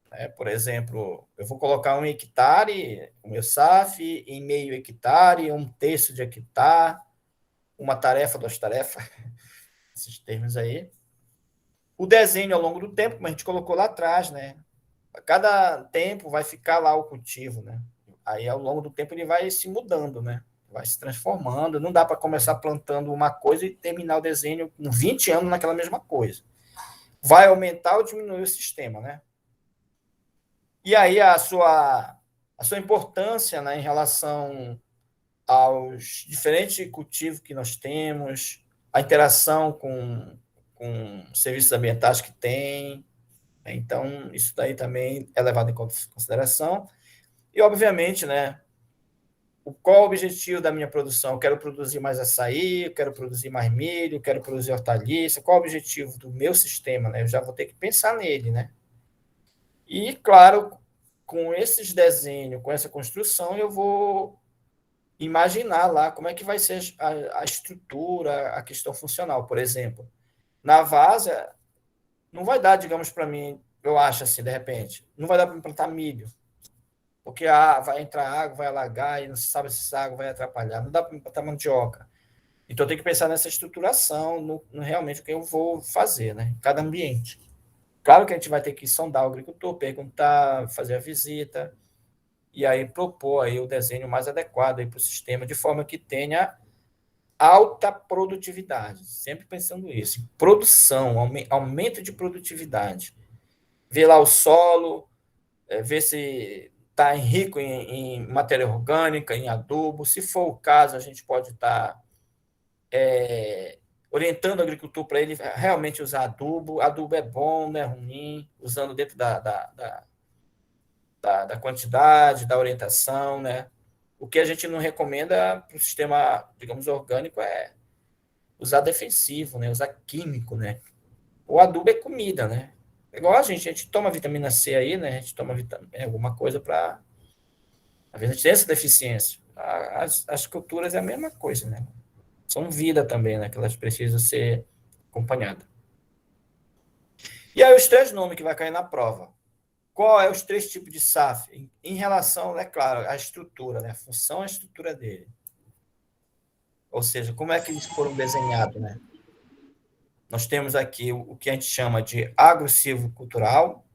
né? Por exemplo, eu vou colocar 1 hectare, o meu SAF, em meio hectare, 1/3 de hectare, uma tarefa, 2 tarefas, esses termos aí. O desenho ao longo do tempo, como a gente colocou lá atrás, né? A cada tempo vai ficar lá o cultivo, né? Aí, ao longo do tempo, ele vai se mudando, né? Vai se transformando. Não dá para começar plantando uma coisa e terminar o desenho com 20 anos naquela mesma coisa. Vai aumentar ou diminuir o sistema, né? E aí a sua importância, né, em relação aos diferentes cultivos que nós temos, a interação com serviços ambientais que tem. Então, isso daí também é levado em consideração. E, obviamente, né, qual o objetivo da minha produção? Eu quero produzir mais açaí, eu quero produzir mais milho, eu quero produzir hortaliça. Qual o objetivo do meu sistema? Né? Eu já vou ter que pensar nele, né? E, claro, com esses desenhos, com essa construção, eu vou imaginar lá como é que vai ser a estrutura, a questão funcional. Por exemplo, na várzea, não vai dar, digamos, para mim, eu acho assim, de repente, não vai dar para plantar milho, porque vai entrar água, vai alagar, e não se sabe se essa água vai atrapalhar. Não dá para plantar mandioca. Então, eu tenho que pensar nessa estruturação, no realmente o que eu vou fazer, né? Em cada ambiente. Claro que a gente vai ter que sondar o agricultor, perguntar, fazer a visita, e aí propor aí o desenho mais adequado para o sistema, de forma que tenha alta produtividade. Sempre pensando isso. Em produção, aumento de produtividade. Ver lá o solo, ver se está rico em matéria orgânica, em adubo. Se for o caso, a gente pode estar orientando o agricultor para ele realmente usar adubo. Adubo é bom, não é ruim, usando dentro da quantidade, da orientação, né? O que a gente não recomenda para o sistema, digamos, orgânico é usar defensivo, né? Usar químico, né? O adubo é comida, né? É igual a gente toma vitamina C aí, né? A gente toma alguma coisa para... Às vezes a gente tem essa deficiência. As culturas é a mesma coisa, né? São vida também, né? Que elas precisam ser acompanhadas. E aí os 3 nomes que vai cair na prova. Qual é os 3 tipos de SAF? Em relação, é claro, à estrutura, né? A função e a estrutura dele. Ou seja, como é que eles foram desenhados, né? Nós temos aqui o que a gente chama de agro-silvicultural,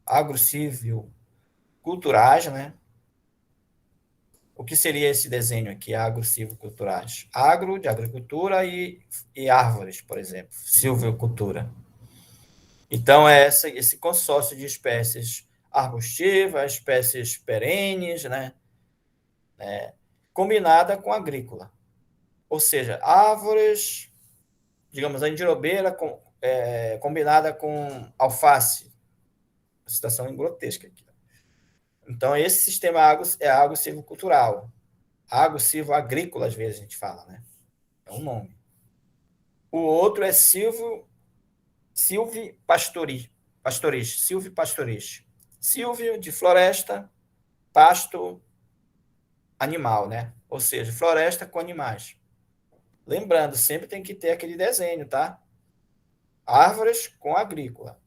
agro-silviculturais, né? O que seria esse desenho aqui, agro-silviculturais? Agro, de agricultura, e árvores, por exemplo, silvicultura. Então, é esse consórcio de espécies arbustivas, espécies perenes, né? Combinada com agrícola. Ou seja, árvores, digamos, a endirobeira combinada com alface. Uma situação grotesca aqui. Então, esse sistema é agro-silvicultural. Agro-silvo-agrícola, às vezes a gente fala, né? É um nome. O outro é silvipastoris. Silvio, de floresta, pasto, animal, né? Ou seja, floresta com animais. Lembrando, sempre tem que ter aquele desenho, tá? Árvores com agrícola.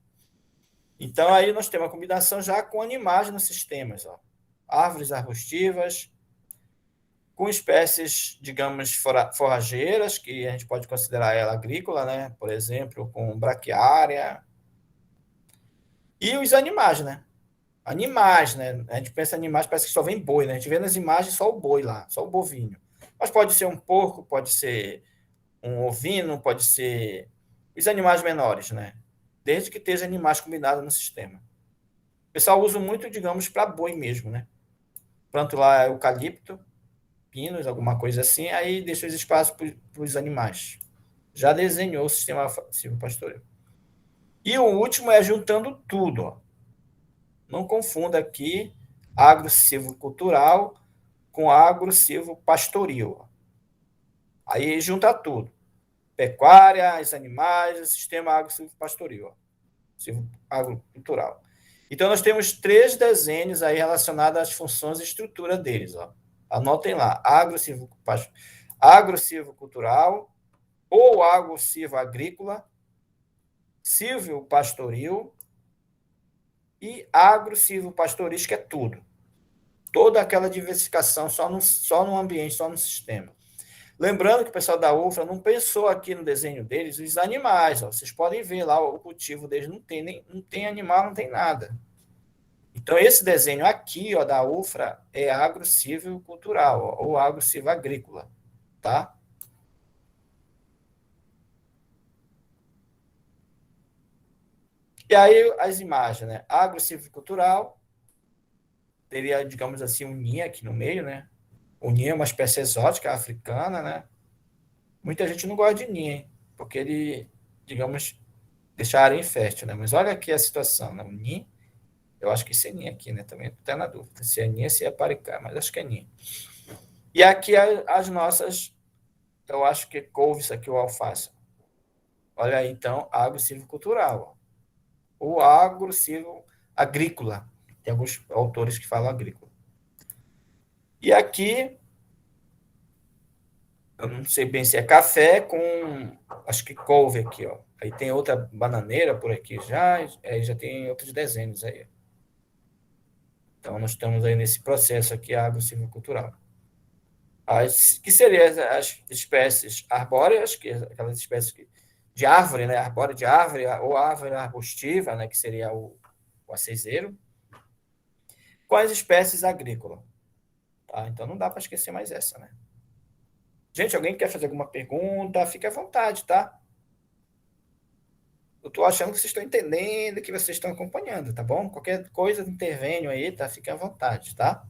Então, aí nós temos uma combinação já com animais nos sistemas, ó. Árvores arbustivas, com espécies, digamos, forrageiras, que a gente pode considerar ela agrícola, né? Por exemplo, com braquiária. E os animais, né? Animais, né? A gente pensa em animais, parece que só vem boi, né? A gente vê nas imagens só o boi lá, só o bovinho. Mas pode ser um porco, pode ser um ovino, pode ser os animais menores, né? Desde que esteja animais combinados no sistema. O pessoal usa muito, digamos, para boi mesmo, né? Planto lá eucalipto, pinos, alguma coisa assim, aí deixa os espaços para os animais. Já desenhou o sistema silvopastoril. E o último é juntando tudo. Ó. Não confunda aqui agro-silvicultural com agro-silvopastoril. Aí junta tudo. Pecuária, os animais, o sistema agro-silvopastoril. Agricultural. Então, nós temos 3 desenhos aí relacionados às funções e estrutura deles. Ó. Anotem lá, agro-silvicultural ou agro-silvo-agrícola, silvio-pastoril e agro-silvo-pastorístico, é tudo. Toda aquela diversificação só no ambiente, só no sistema. Lembrando que o pessoal da UFRA não pensou aqui no desenho deles os animais. Ó. Vocês podem ver lá o cultivo deles, não tem animal, não tem nada. Então, esse desenho aqui ó, da UFRA é agro-silvicultural ou agro-silvo-agrícola. Tá? E aí as imagens, né? Agro-silvicultural teria, digamos assim, um ninho aqui no meio, né? O ninho é uma espécie exótica africana, né? Muita gente não gosta de ninho, porque ele, digamos, deixa a área infértil, né? Mas olha aqui a situação, né? O ninho, eu acho que isso é ninho aqui, né? Também estou até na dúvida se é ninho ou se é paricá, mas acho que é ninho. E aqui as nossas, eu acho que é couve isso aqui, o alface. Olha aí, então, agro-silvicultural. O agro-silvo-agrícola. Tem alguns autores que falam agrícola. E aqui, eu não sei bem se é café com, acho que couve aqui, ó. Aí tem outra bananeira por aqui já, aí já tem outros desenhos aí. Então, nós estamos aí nesse processo aqui agro-silvicultural. Que seriam as espécies arbóreas, que aquelas espécies de árvore, né? Arbórea de árvore, ou árvore arbustiva, né? Que seria o acezeiro, com as espécies agrícolas. Tá? Então, não dá para esquecer mais essa, né? Gente, alguém quer fazer alguma pergunta? Fique à vontade, tá? Eu estou achando que vocês estão entendendo, que vocês estão acompanhando, tá bom? Qualquer coisa, intervenho aí, tá? Fique à vontade, tá?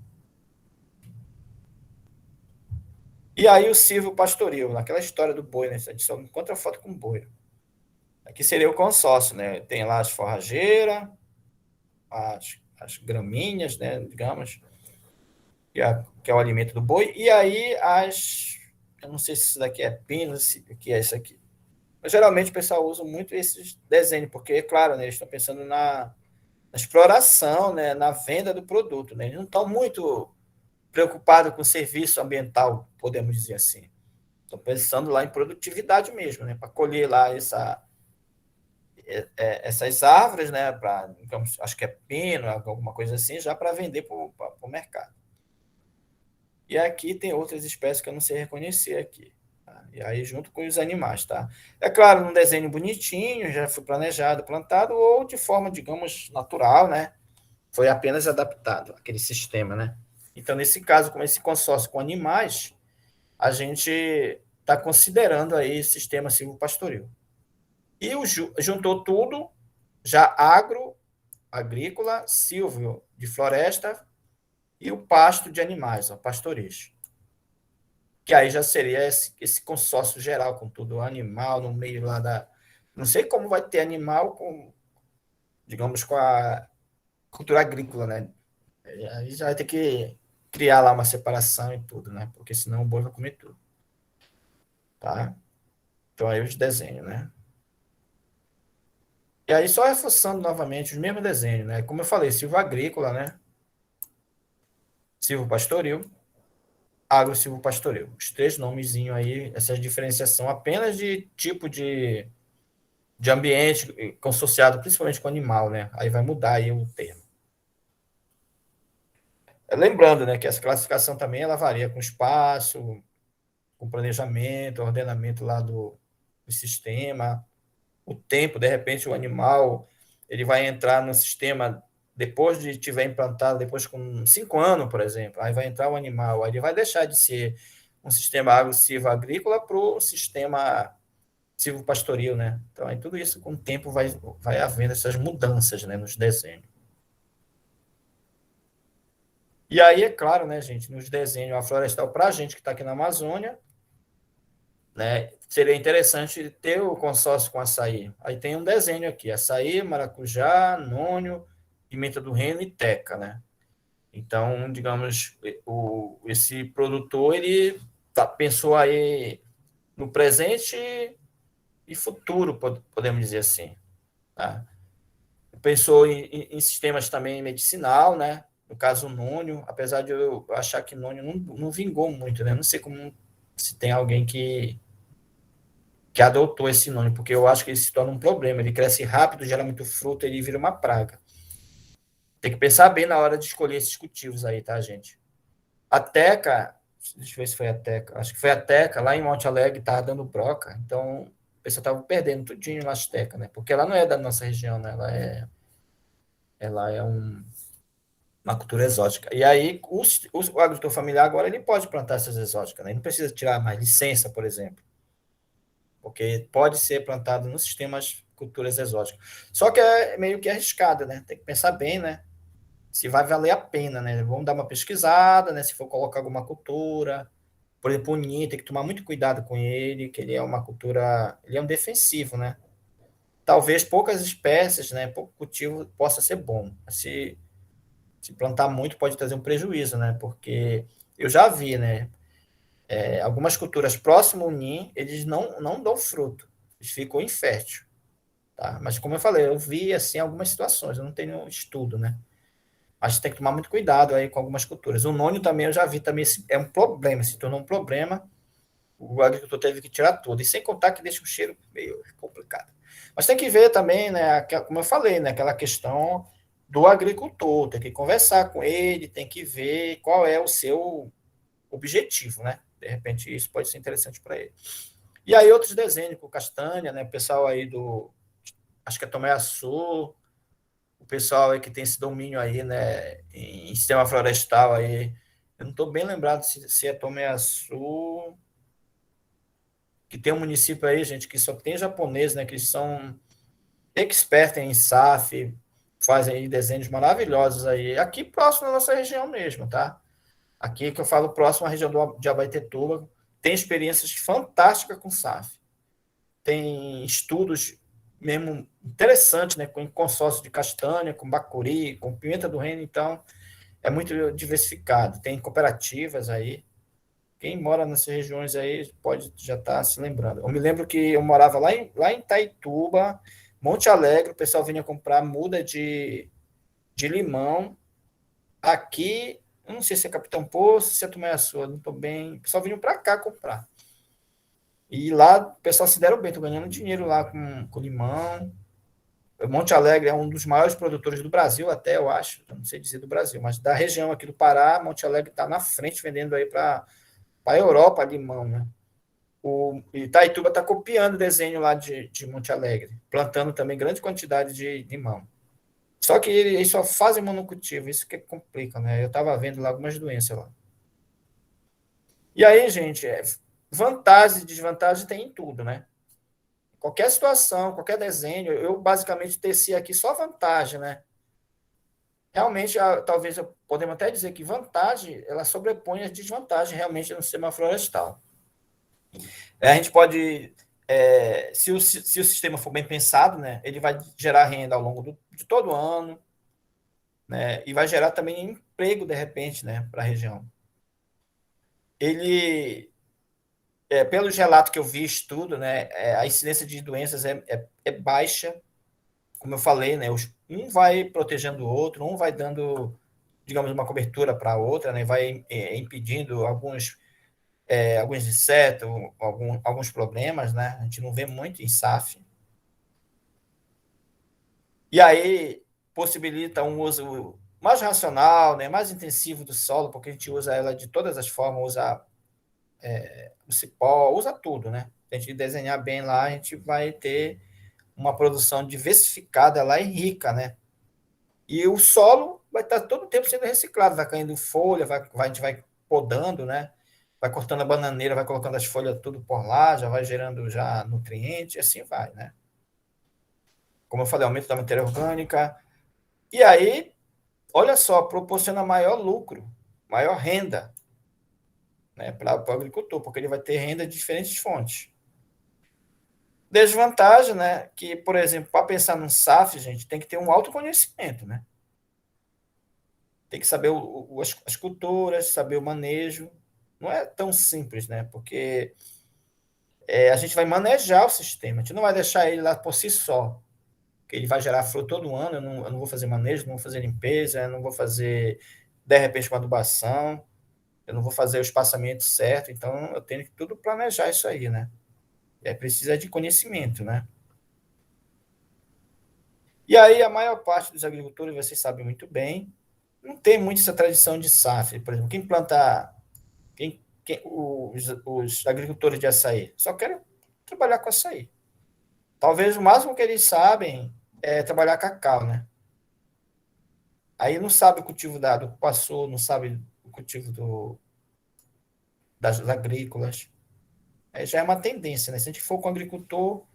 E aí o silvio pastoril, naquela história do boi, né? A gente só encontra foto com boi. Aqui seria o consórcio, né? Tem lá as forrageiras, as gramíneas, né? Digamos, que é o alimento do boi. E aí eu não sei se isso daqui é pino, o que é isso aqui. Mas geralmente o pessoal usa muito esses desenhos, porque, é claro, né, eles estão pensando na exploração, né, na venda do produto. Né? Eles não estão muito preocupados com o serviço ambiental, podemos dizer assim. Estão pensando lá em produtividade mesmo, né, para colher lá essas árvores, né, acho que é pino, alguma coisa assim, já para vender para o mercado. E aqui tem outras espécies que eu não sei reconhecer aqui. Tá? E aí, junto com os animais, tá? É claro, num desenho bonitinho, já foi planejado, plantado, ou de forma, digamos, natural, né? Foi apenas adaptado aquele sistema, né? Então, nesse caso, com esse consórcio com animais, a gente está considerando aí sistema silvopastoril. E juntou tudo, já agrícola, silvio de floresta e o pasto de animais, o pastorejo. Que aí já seria esse consórcio geral, com tudo animal no meio lá da. Não sei como vai ter animal com, digamos, com a cultura agrícola, né? Aí já vai ter que criar lá uma separação e tudo, né? Porque senão o boi vai comer tudo. Tá? Então aí os desenhos, né? E aí só reforçando novamente os mesmos desenhos, né? Como eu falei, silvo agrícola, né? Silvo pastoril, agro-silvo pastoril. Os 3 nomezinhos aí, essa diferenciação apenas de tipo de ambiente consociado principalmente com animal, né? Aí vai mudar aí o termo. Lembrando, né, que essa classificação também ela varia com espaço, com planejamento, ordenamento lá do sistema, o tempo, de repente o animal ele vai entrar no sistema depois de tiver implantado, depois com 5 anos, por exemplo, aí vai entrar o animal, aí ele vai deixar de ser um sistema agro-silvo-agrícola para o sistema silvopastoril, né? Então, aí tudo isso com o tempo vai havendo essas mudanças, né, nos desenhos. E aí, é claro, né, gente, nos desenhos a florestal para a gente que está aqui na Amazônia, né, seria interessante ter o consórcio com açaí. Aí tem um desenho aqui, açaí, maracujá, nônio, pimenta do reino e teca, né? Então, digamos, esse produtor, ele pensou aí no presente e futuro, podemos dizer assim, tá? pensou em sistemas também medicinal, né? No caso, o Nônio, apesar de eu achar que Nônio não vingou muito, né? Não sei como se tem alguém que adotou esse Nônio, porque eu acho que ele se torna um problema. Ele cresce rápido, gera muito fruto, ele vira uma praga. Tem que pensar bem na hora de escolher esses cultivos aí, tá, gente? A Teca, deixa eu ver se foi a Teca, acho que foi a Teca, lá em Monte Alegre, estava dando broca, então o pessoal estava perdendo tudinho nas Teca, né? Porque ela não é da nossa região, né? Ela é uma cultura exótica. E aí, o agricultor familiar agora ele pode plantar essas exóticas, né? Ele não precisa tirar mais licença, por exemplo, porque pode ser plantado nos sistemas culturas exóticas. Só que é meio que arriscado, né? Tem que pensar bem, né? Se vai valer a pena, né? Vamos dar uma pesquisada, né? Se for colocar alguma cultura, por exemplo, o ninho, tem que tomar muito cuidado com ele, que ele é uma cultura, ele é um defensivo, né? Talvez poucas espécies, né? Pouco cultivo possa ser bom. Se plantar muito pode trazer um prejuízo, né? Porque eu já vi, né? Algumas culturas próximo ao ninho, eles não dão fruto, eles ficam inférteis, tá? Mas como eu falei, eu vi assim algumas situações, eu não tenho estudo, né? Mas tem que tomar muito cuidado aí com algumas culturas. O nônio também eu já vi também é um problema, se tornou um problema. O agricultor teve que tirar tudo. E sem contar que deixa o cheiro meio complicado. Mas tem que ver também, né, como eu falei, né, aquela questão do agricultor. Tem que conversar com ele, tem que ver qual é o seu objetivo, né? De repente isso pode ser interessante para ele. E aí outros desenhos com castanha, né? O pessoal aí acho que é Tomé Açu, o pessoal aí que tem esse domínio aí, né, em sistema florestal aí. Eu não estou bem lembrado se é Tomé Açu, que tem um município aí, gente, que só tem japonês, né, que são expertos em SAF, fazem aí desenhos maravilhosos aí, aqui próximo da nossa região mesmo, tá? Aqui que eu falo próximo à região de Abaetetuba, tem experiências fantásticas com SAF. Tem estudos mesmo interessantes, né, com consórcio de castanha, com bacuri, com pimenta do reino, então é muito diversificado. Tem cooperativas aí. Quem mora nessas regiões aí pode já estar se lembrando. Eu me lembro que eu morava lá em Itaituba, Monte Alegre, o pessoal vinha comprar muda de limão. Aqui, eu não sei se é Capitão Poço, se é Tumiaçu, não estou bem. O pessoal vinha para cá comprar. E lá o pessoal se deram bem, estou ganhando dinheiro lá com limão. Monte Alegre é um dos maiores produtores do Brasil, até eu acho, não sei dizer do Brasil, mas da região aqui do Pará, Monte Alegre está na frente vendendo aí para a Europa limão, né? O Itaituba está copiando o desenho lá de Monte Alegre, plantando também grande quantidade de limão. Só que eles só fazem monocultivo, isso que complica, né? Eu estava vendo lá algumas doenças lá. E aí, gente, vantagem e desvantagem tem em tudo, né? Qualquer situação, qualquer desenho, eu basicamente teci aqui só vantagem, né? Realmente, talvez podemos até dizer que vantagem, ela sobrepõe as desvantagens realmente no sistema florestal. A gente pode, se o sistema for bem pensado, né, ele vai gerar renda ao longo de todo o ano, né, e vai gerar também emprego, de repente, né, para a região. Ele, pelos relatos que eu vi, estudo, né, a incidência de doenças é baixa, como eu falei, né, um vai protegendo o outro, um vai dando, digamos, uma cobertura para a outra, né, vai impedindo alguns insetos, alguns problemas, né? A gente não vê muito em SAF. E aí possibilita um uso mais racional, né? Mais intensivo do solo, porque a gente usa ela de todas as formas, usa o cipó, usa tudo, né? Se a gente desenhar bem lá, a gente vai ter uma produção diversificada lá e rica, né? E o solo vai estar todo o tempo sendo reciclado, vai caindo folha, a gente vai podando, né? Vai cortando a bananeira, vai colocando as folhas tudo por lá, já vai gerando já nutrientes, e assim vai, né? Como eu falei, aumento da matéria orgânica. E aí, olha só, proporciona maior lucro, maior renda, né, para o agricultor, porque ele vai ter renda de diferentes fontes. Desvantagem, né, que, por exemplo, para pensar num SAF, gente, tem que ter um autoconhecimento, né? Tem que saber as culturas, saber o manejo. Não é tão simples, né? Porque a gente vai manejar o sistema, a gente não vai deixar ele lá por si só. que ele vai gerar flor todo ano, eu não vou fazer manejo, não vou fazer limpeza, eu não vou fazer, de repente, uma adubação, eu não vou fazer o espaçamento certo, então eu tenho que tudo planejar isso aí, né? É precisa de conhecimento, né? E aí a maior parte dos agricultores, vocês sabem muito bem, não tem muito essa tradição de safra. Por exemplo, quem planta, os agricultores de açaí só querem trabalhar com açaí. Talvez o máximo que eles sabem é trabalhar cacau, né? Aí não sabe o cultivo do cupuaçu, não sabe o cultivo das agrícolas. Aí já é uma tendência, né? Se a gente for com o agricultor,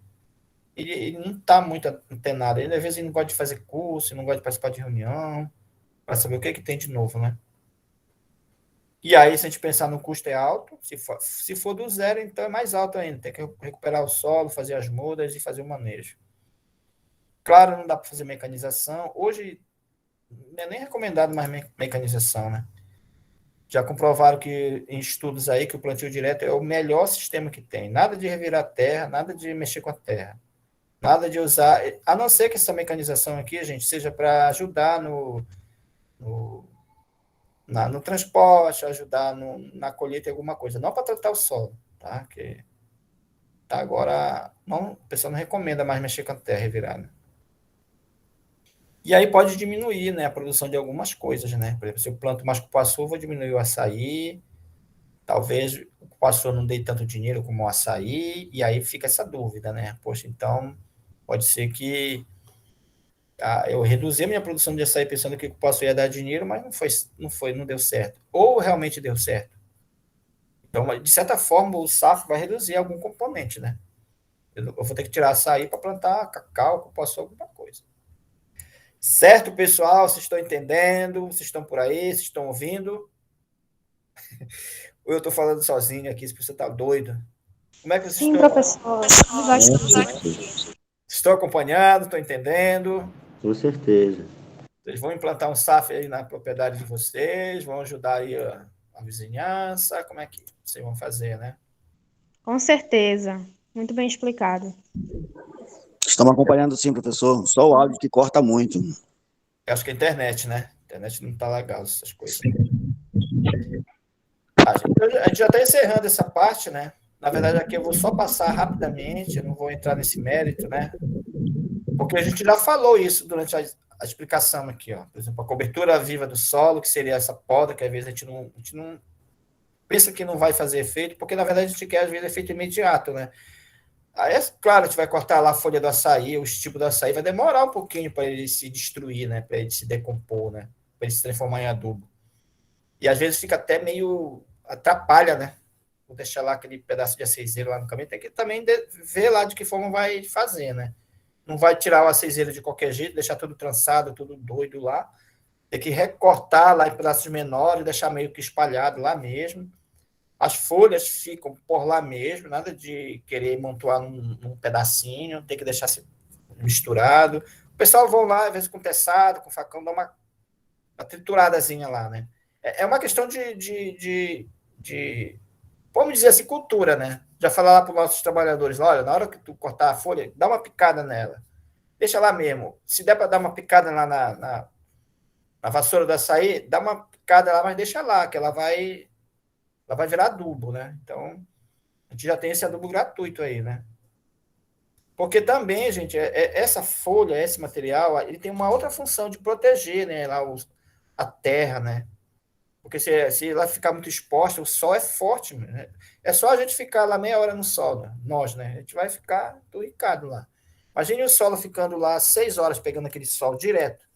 ele não está muito antenado. Ele, às vezes, não gosta de fazer curso, não gosta de participar de reunião, para saber o que, que tem de novo, né? E aí, se a gente pensar no custo é alto, se for do zero, então é mais alto ainda. Tem que recuperar o solo, fazer as mudas e fazer o manejo. Claro, não dá para fazer mecanização. Hoje, não é nem recomendado mais mecanização, né? Já comprovaram que em estudos aí que o plantio direto é o melhor sistema que tem. Nada de revirar terra, nada de mexer com a terra. Nada de usar, a não ser que essa mecanização aqui, gente, seja para ajudar no, no transporte, ajudar na colheita de alguma coisa, não para tratar o solo, tá? Que tá agora, não, o pessoal não recomenda mais mexer com a terra revirada. E aí pode diminuir, né, a produção de algumas coisas, né? Por exemplo, se eu planto mais cupuaçu, vou diminuir o açaí, talvez o cupuaçu não dê tanto dinheiro como o açaí, e aí fica essa dúvida, né? Poxa, então pode ser que eu reduzi a minha produção de açaí pensando que o cupuaçu ia dar dinheiro, mas não deu certo. Ou realmente deu certo. Então, de certa forma, o safra vai reduzir algum componente, né? Eu vou ter que tirar açaí para plantar cacau, cupuaçu, alguma coisa. Certo, pessoal? Vocês estão entendendo? Vocês estão por aí? Vocês estão ouvindo? Ou eu estou falando sozinho aqui, se você está doido? Como é que vocês Sim, estão? professor. Estamos aqui. Estão acompanhando? Estão entendendo? Com certeza. Vocês vão implantar um SAF aí na propriedade de vocês, vão ajudar aí a vizinhança, como é que vocês vão fazer, né? Com certeza. Muito bem explicado. Estamos acompanhando sim, professor. Só o áudio que corta muito. Eu acho que a internet, né? A internet não está legal, essas coisas. A gente já está encerrando essa parte, né? Na verdade, aqui eu vou só passar rapidamente, eu não vou entrar nesse mérito, né? Porque a gente já falou isso durante a explicação aqui, ó. Por exemplo, a cobertura viva do solo, que seria essa poda, que às vezes a gente não pensa que não vai fazer efeito, porque na verdade a gente quer, às vezes, efeito imediato, né? Aí, claro, a gente vai cortar lá a folha do açaí, o estipo do açaí, vai demorar um pouquinho para ele se destruir, né? Para ele se decompor, né? Para ele se transformar em adubo. E às vezes fica até meio atrapalha, né? Vou deixar lá aquele pedaço de aceizeiro lá no caminho, tem que também ver lá de que forma vai fazer, né? Não vai tirar o aceizeiro de qualquer jeito, deixar tudo trançado, tudo doido lá. Tem que recortar lá em pedaços menores, deixar meio que espalhado lá mesmo. As folhas ficam por lá mesmo, nada de querer montuar num pedacinho, tem que deixar misturado. O pessoal vão lá, às vezes, com teçado, com facão, dá uma trituradazinha lá, né? É uma questão de, vamos dizer assim, cultura, né? Já falar lá para os nossos trabalhadores, olha, na hora que tu cortar a folha, dá uma picada nela. Deixa lá mesmo. Se der para dar uma picada lá na vassoura do açaí, dá uma picada lá, mas deixa lá, que ela vai virar adubo, né? Então, a gente já tem esse adubo gratuito aí, né? Porque também, gente, essa folha, esse material, ele tem uma outra função de proteger, né, lá a terra, né? Porque se ela ficar muito exposta, o sol é forte, né? É só a gente ficar lá meia hora no sol, né? Nós, né? A gente vai ficar turricado lá. Imagine o solo ficando lá 6 horas pegando aquele sol direto.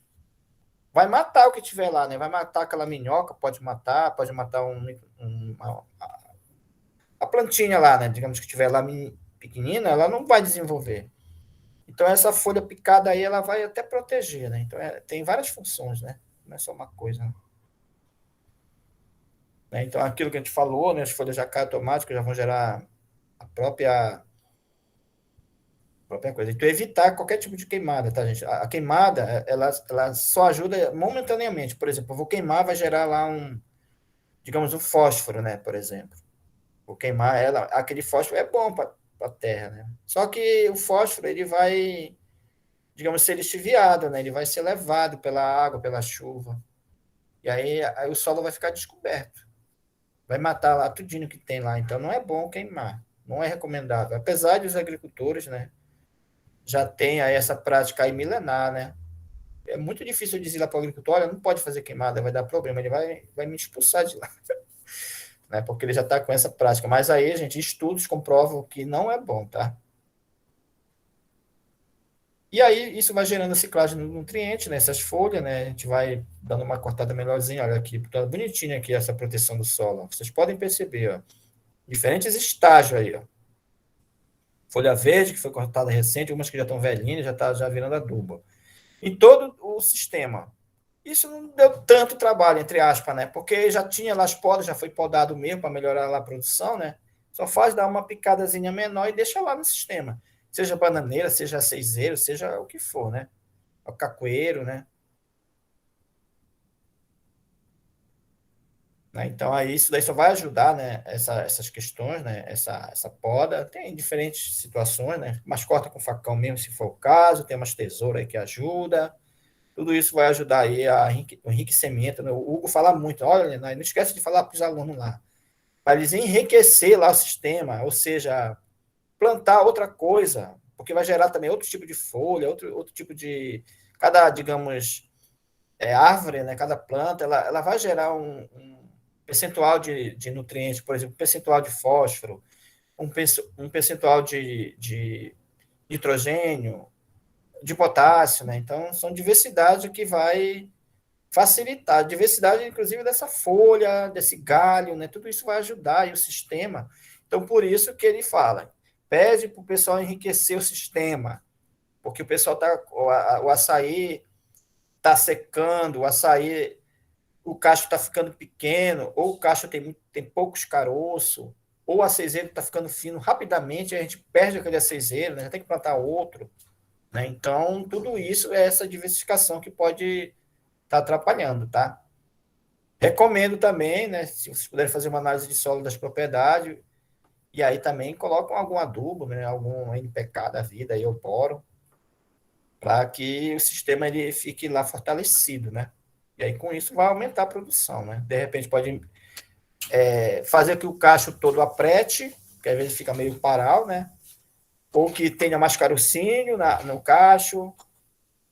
Vai matar o que tiver lá, né? Vai matar aquela minhoca, pode matar a plantinha lá, né? Digamos que tiver lá pequenina, ela não vai desenvolver. Então, essa folha picada aí, ela vai até proteger, né? Então, tem várias funções, né? Não é só uma coisa, né? Então, aquilo que a gente falou, né? As folhas já caem automáticas, já vão gerar a própria coisa. Então, evitar qualquer tipo de queimada, tá, gente? A queimada, ela só ajuda momentaneamente. Por exemplo, eu vou queimar, vai gerar lá digamos, um fósforo, né? Por exemplo. Vou queimar ela, aquele fósforo é bom para a terra, né? Só que o fósforo, ele vai digamos, ser lixiviado, né? Ele vai ser levado pela água, pela chuva. E aí o solo vai ficar descoberto. Vai matar lá tudinho que tem lá. Então não é bom queimar. Não é recomendável. Apesar de os agricultores, né, já tem aí essa prática aí milenar, né? É muito difícil dizer lá para o agricultor, olha, não pode fazer queimada, vai dar problema, ele vai me expulsar de lá, né? Porque ele já está com essa prática. Mas aí, gente, estudos comprovam que não é bom, tá? E aí isso vai gerando a ciclagem do nutriente nessas folhas, né? A gente vai dando uma cortada melhorzinha, olha aqui, tá bonitinho aqui essa proteção do solo. Vocês podem perceber, ó, diferentes estágios aí, ó. Folha verde que foi cortada recente, algumas que já estão velhinhas, já está já virando adubo. Em todo o sistema. Isso não deu tanto trabalho, entre aspas, né? Porque já tinha lá as podas, já foi podado mesmo para melhorar lá a produção, né? Só faz dar uma picadazinha menor e deixa lá no sistema. Seja bananeira, seja aceizeiro, seja o que for, né? O cacoeiro, né? Então, aí, isso daí só vai ajudar, né? Essas questões, né? Essa poda. Tem diferentes situações, né? Mas corta com facão mesmo, se for o caso. Tem umas tesouras aí que ajuda. Tudo isso vai ajudar aí o enriquecimento, né? O Hugo fala muito, olha, não esquece de falar para os alunos lá, para eles enriquecer lá o sistema, ou seja, plantar outra coisa, porque vai gerar também outro tipo de folha, outro tipo de, cada, digamos, árvore, né? Cada planta, ela vai gerar um percentual de nutrientes, por exemplo, um percentual de fósforo, um percentual de nitrogênio, de potássio, né? Então, são diversidade que vai facilitar, a diversidade, inclusive, dessa folha, desse galho, né? Tudo isso vai ajudar aí o sistema. Então, por isso que ele fala, pede para o pessoal enriquecer o sistema, porque o pessoal o açaí está secando, o açaí, o cacho está ficando pequeno, ou o cacho tem poucos caroços, ou o aceizeiro está ficando fino rapidamente, a gente perde aquele aceizeiro, né? Já tem que plantar outro, né? Então, tudo isso é essa diversificação que pode estar atrapalhando, tá? Recomendo também, né, se vocês puderem fazer uma análise de solo das propriedades, e aí também colocam algum adubo, né, algum NPK da vida, aí, ou boro, para que o sistema ele fique lá fortalecido, né? E aí com isso vai aumentar a produção, né? De repente pode fazer que o cacho todo aprete, que às vezes fica meio paral, né? Ou que tenha mais carocinho no cacho,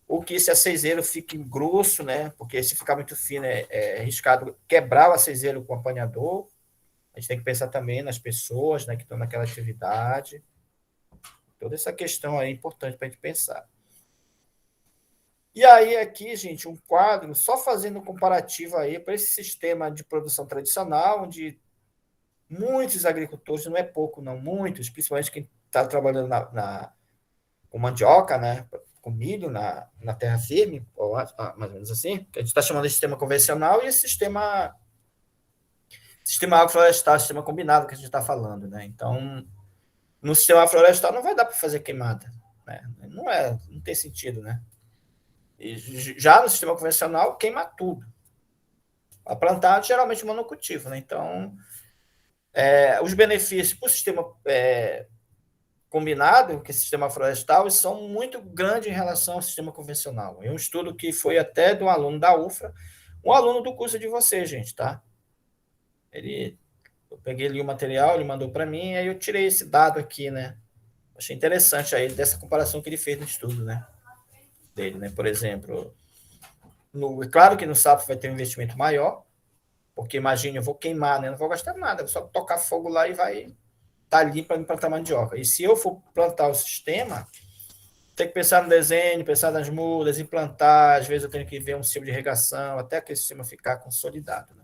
ou que esse aceizeiro fique grosso, né? Porque se ficar muito fino é arriscado quebrar o aceizeiro com o apanhador. A gente tem que pensar também nas pessoas, né, que estão naquela atividade. Toda essa questão aí é importante para a gente pensar. E aí aqui, gente, um quadro só fazendo um comparativo aí para esse sistema de produção tradicional, onde muitos agricultores, não é pouco não, muitos, principalmente quem está trabalhando com mandioca, né, com milho na terra firme, ou mais ou menos assim, que a gente está chamando de sistema convencional, e esse sistema agroflorestal, sistema combinado que a gente está falando, né? Então, no sistema florestal não vai dar para fazer queimada, né? Não tem sentido, né? E já no sistema convencional queima tudo. A plantar geralmente monocultivo, né? Então, os benefícios para o sistema combinado, que é o sistema florestal, são muito grandes em relação ao sistema convencional. É um estudo que foi até de um aluno da UFRA, um aluno do curso de vocês, gente, tá? Eu peguei ali o material, ele mandou para mim, aí eu tirei esse dado aqui, né? Achei interessante aí dessa comparação que ele fez no estudo, né? Dele, né? Por exemplo, é claro que no sapo vai ter um investimento maior, porque imagine, eu vou queimar, né? Não vou gastar nada, vou só tocar fogo lá e vai estar ali para plantar mandioca. E se eu for plantar o sistema, tem que pensar no desenho, pensar nas mudas, implantar, às vezes eu tenho que ver um sistema de irrigação, até aquele sistema ficar consolidado, né?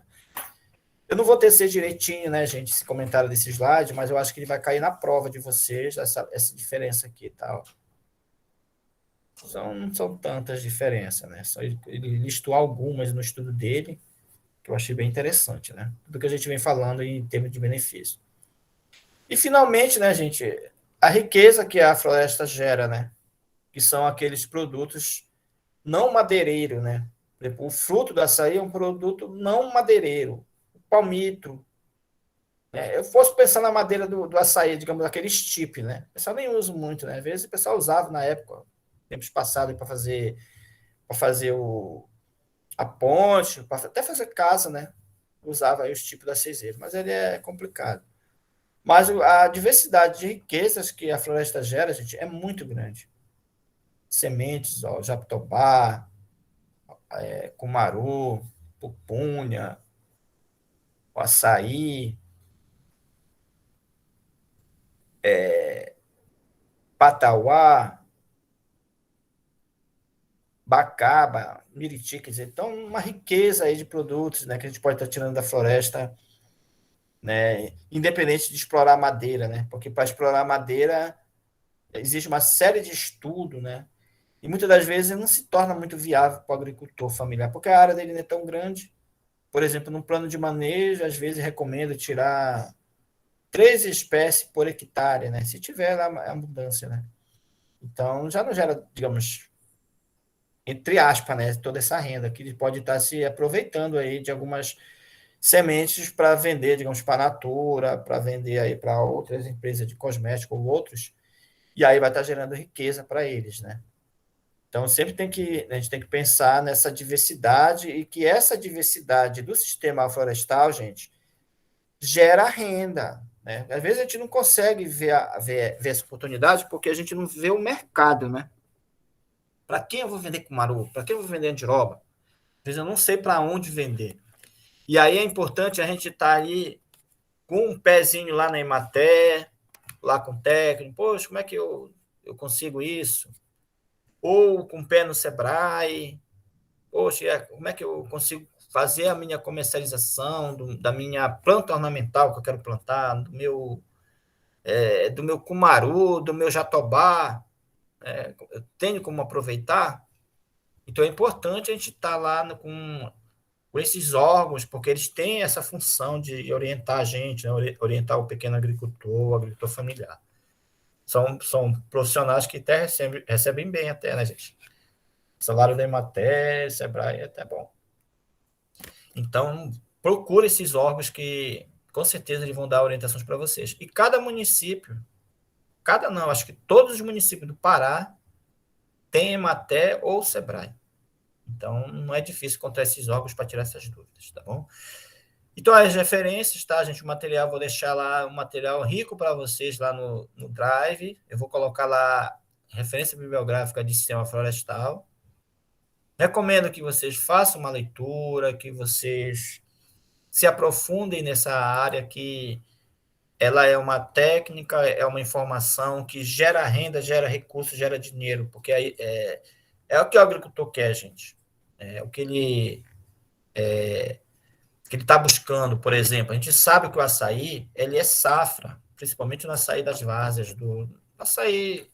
Eu não vou tecer direitinho, né, gente, esse comentário desse slide, mas eu acho que ele vai cair na prova de vocês, essa diferença aqui, tá? Não são tantas diferenças, né? Só ele listou algumas no estudo dele, que eu achei bem interessante, né? Tudo que a gente vem falando em termos de benefício. E, finalmente, né, gente, a riqueza que a floresta gera, né? Que são aqueles produtos não madeireiros, né? Por exemplo, o fruto do açaí é um produto não madeireiro. O palmito. Eu fosse pensar na madeira do açaí, digamos, aquele estipe, né? O pessoal nem usa muito, né? Às vezes o pessoal usava na época, tempos passados para fazer a ponte, para até fazer casa, né? Usava aí os tipos da cezeira, mas ele é complicado. Mas a diversidade de riquezas que a floresta gera, gente, é muito grande. Sementes, ó, jatobá, cumaru, pupunha, o açaí, patauá, bacaba, miriti, quer dizer, então uma riqueza aí de produtos, né, que a gente pode estar tirando da floresta, né, independente de explorar madeira, né, porque para explorar madeira existe uma série de estudos, né, e muitas das vezes não se torna muito viável para o agricultor familiar, porque a área dele não é tão grande. Por exemplo, no plano de manejo, às vezes recomendo tirar 3 espécies por hectare, né, se tiver lá a abundância, né. Então já não gera, digamos, entre aspas, né, toda essa renda que ele pode estar se aproveitando aí de algumas sementes para vender, digamos, para a Natura, para vender aí para outras empresas de cosméticos ou outros, e aí vai estar gerando riqueza para eles, né? Então sempre a gente tem que pensar nessa diversidade e que essa diversidade do sistema florestal, gente, gera renda, né? Às vezes a gente não consegue ver essa oportunidade porque a gente não vê o mercado, né? Para quem eu vou vender cumaru? Para quem eu vou vender andiroba? Às vezes eu não sei para onde vender. E aí é importante a gente estar aí com um pezinho lá na Emater, lá com o técnico, poxa, como é que eu consigo isso? Ou com o pé no Sebrae, poxa, como é que eu consigo fazer a minha comercialização da minha planta ornamental que eu quero plantar, do meu cumaru, do meu jatobá, eu tenho como aproveitar? Então é importante a gente estar lá com esses órgãos, porque eles têm essa função de orientar a gente, né? Orientar o pequeno agricultor, o agricultor familiar. São profissionais que até recebem bem até, né, gente? O salário da Emater, Sebrae é até bom. Então, procure esses órgãos que, com certeza, eles vão dar orientações para vocês. E cada município, acho que todos os municípios do Pará têm Emater ou Sebrae. Então, não é difícil encontrar esses órgãos para tirar essas dúvidas, tá bom? Então, as referências, tá, gente? O material, vou deixar lá um material rico para vocês lá no Drive. Eu vou colocar lá referência bibliográfica de sistema florestal. Recomendo que vocês façam uma leitura, que vocês se aprofundem nessa área, que ela é uma técnica, é uma informação que gera renda, gera recurso, gera dinheiro, porque aí é o que o agricultor quer, gente. É o que ele está buscando, por exemplo. A gente sabe que o açaí ele é safra, principalmente no açaí das várzeas, do açaí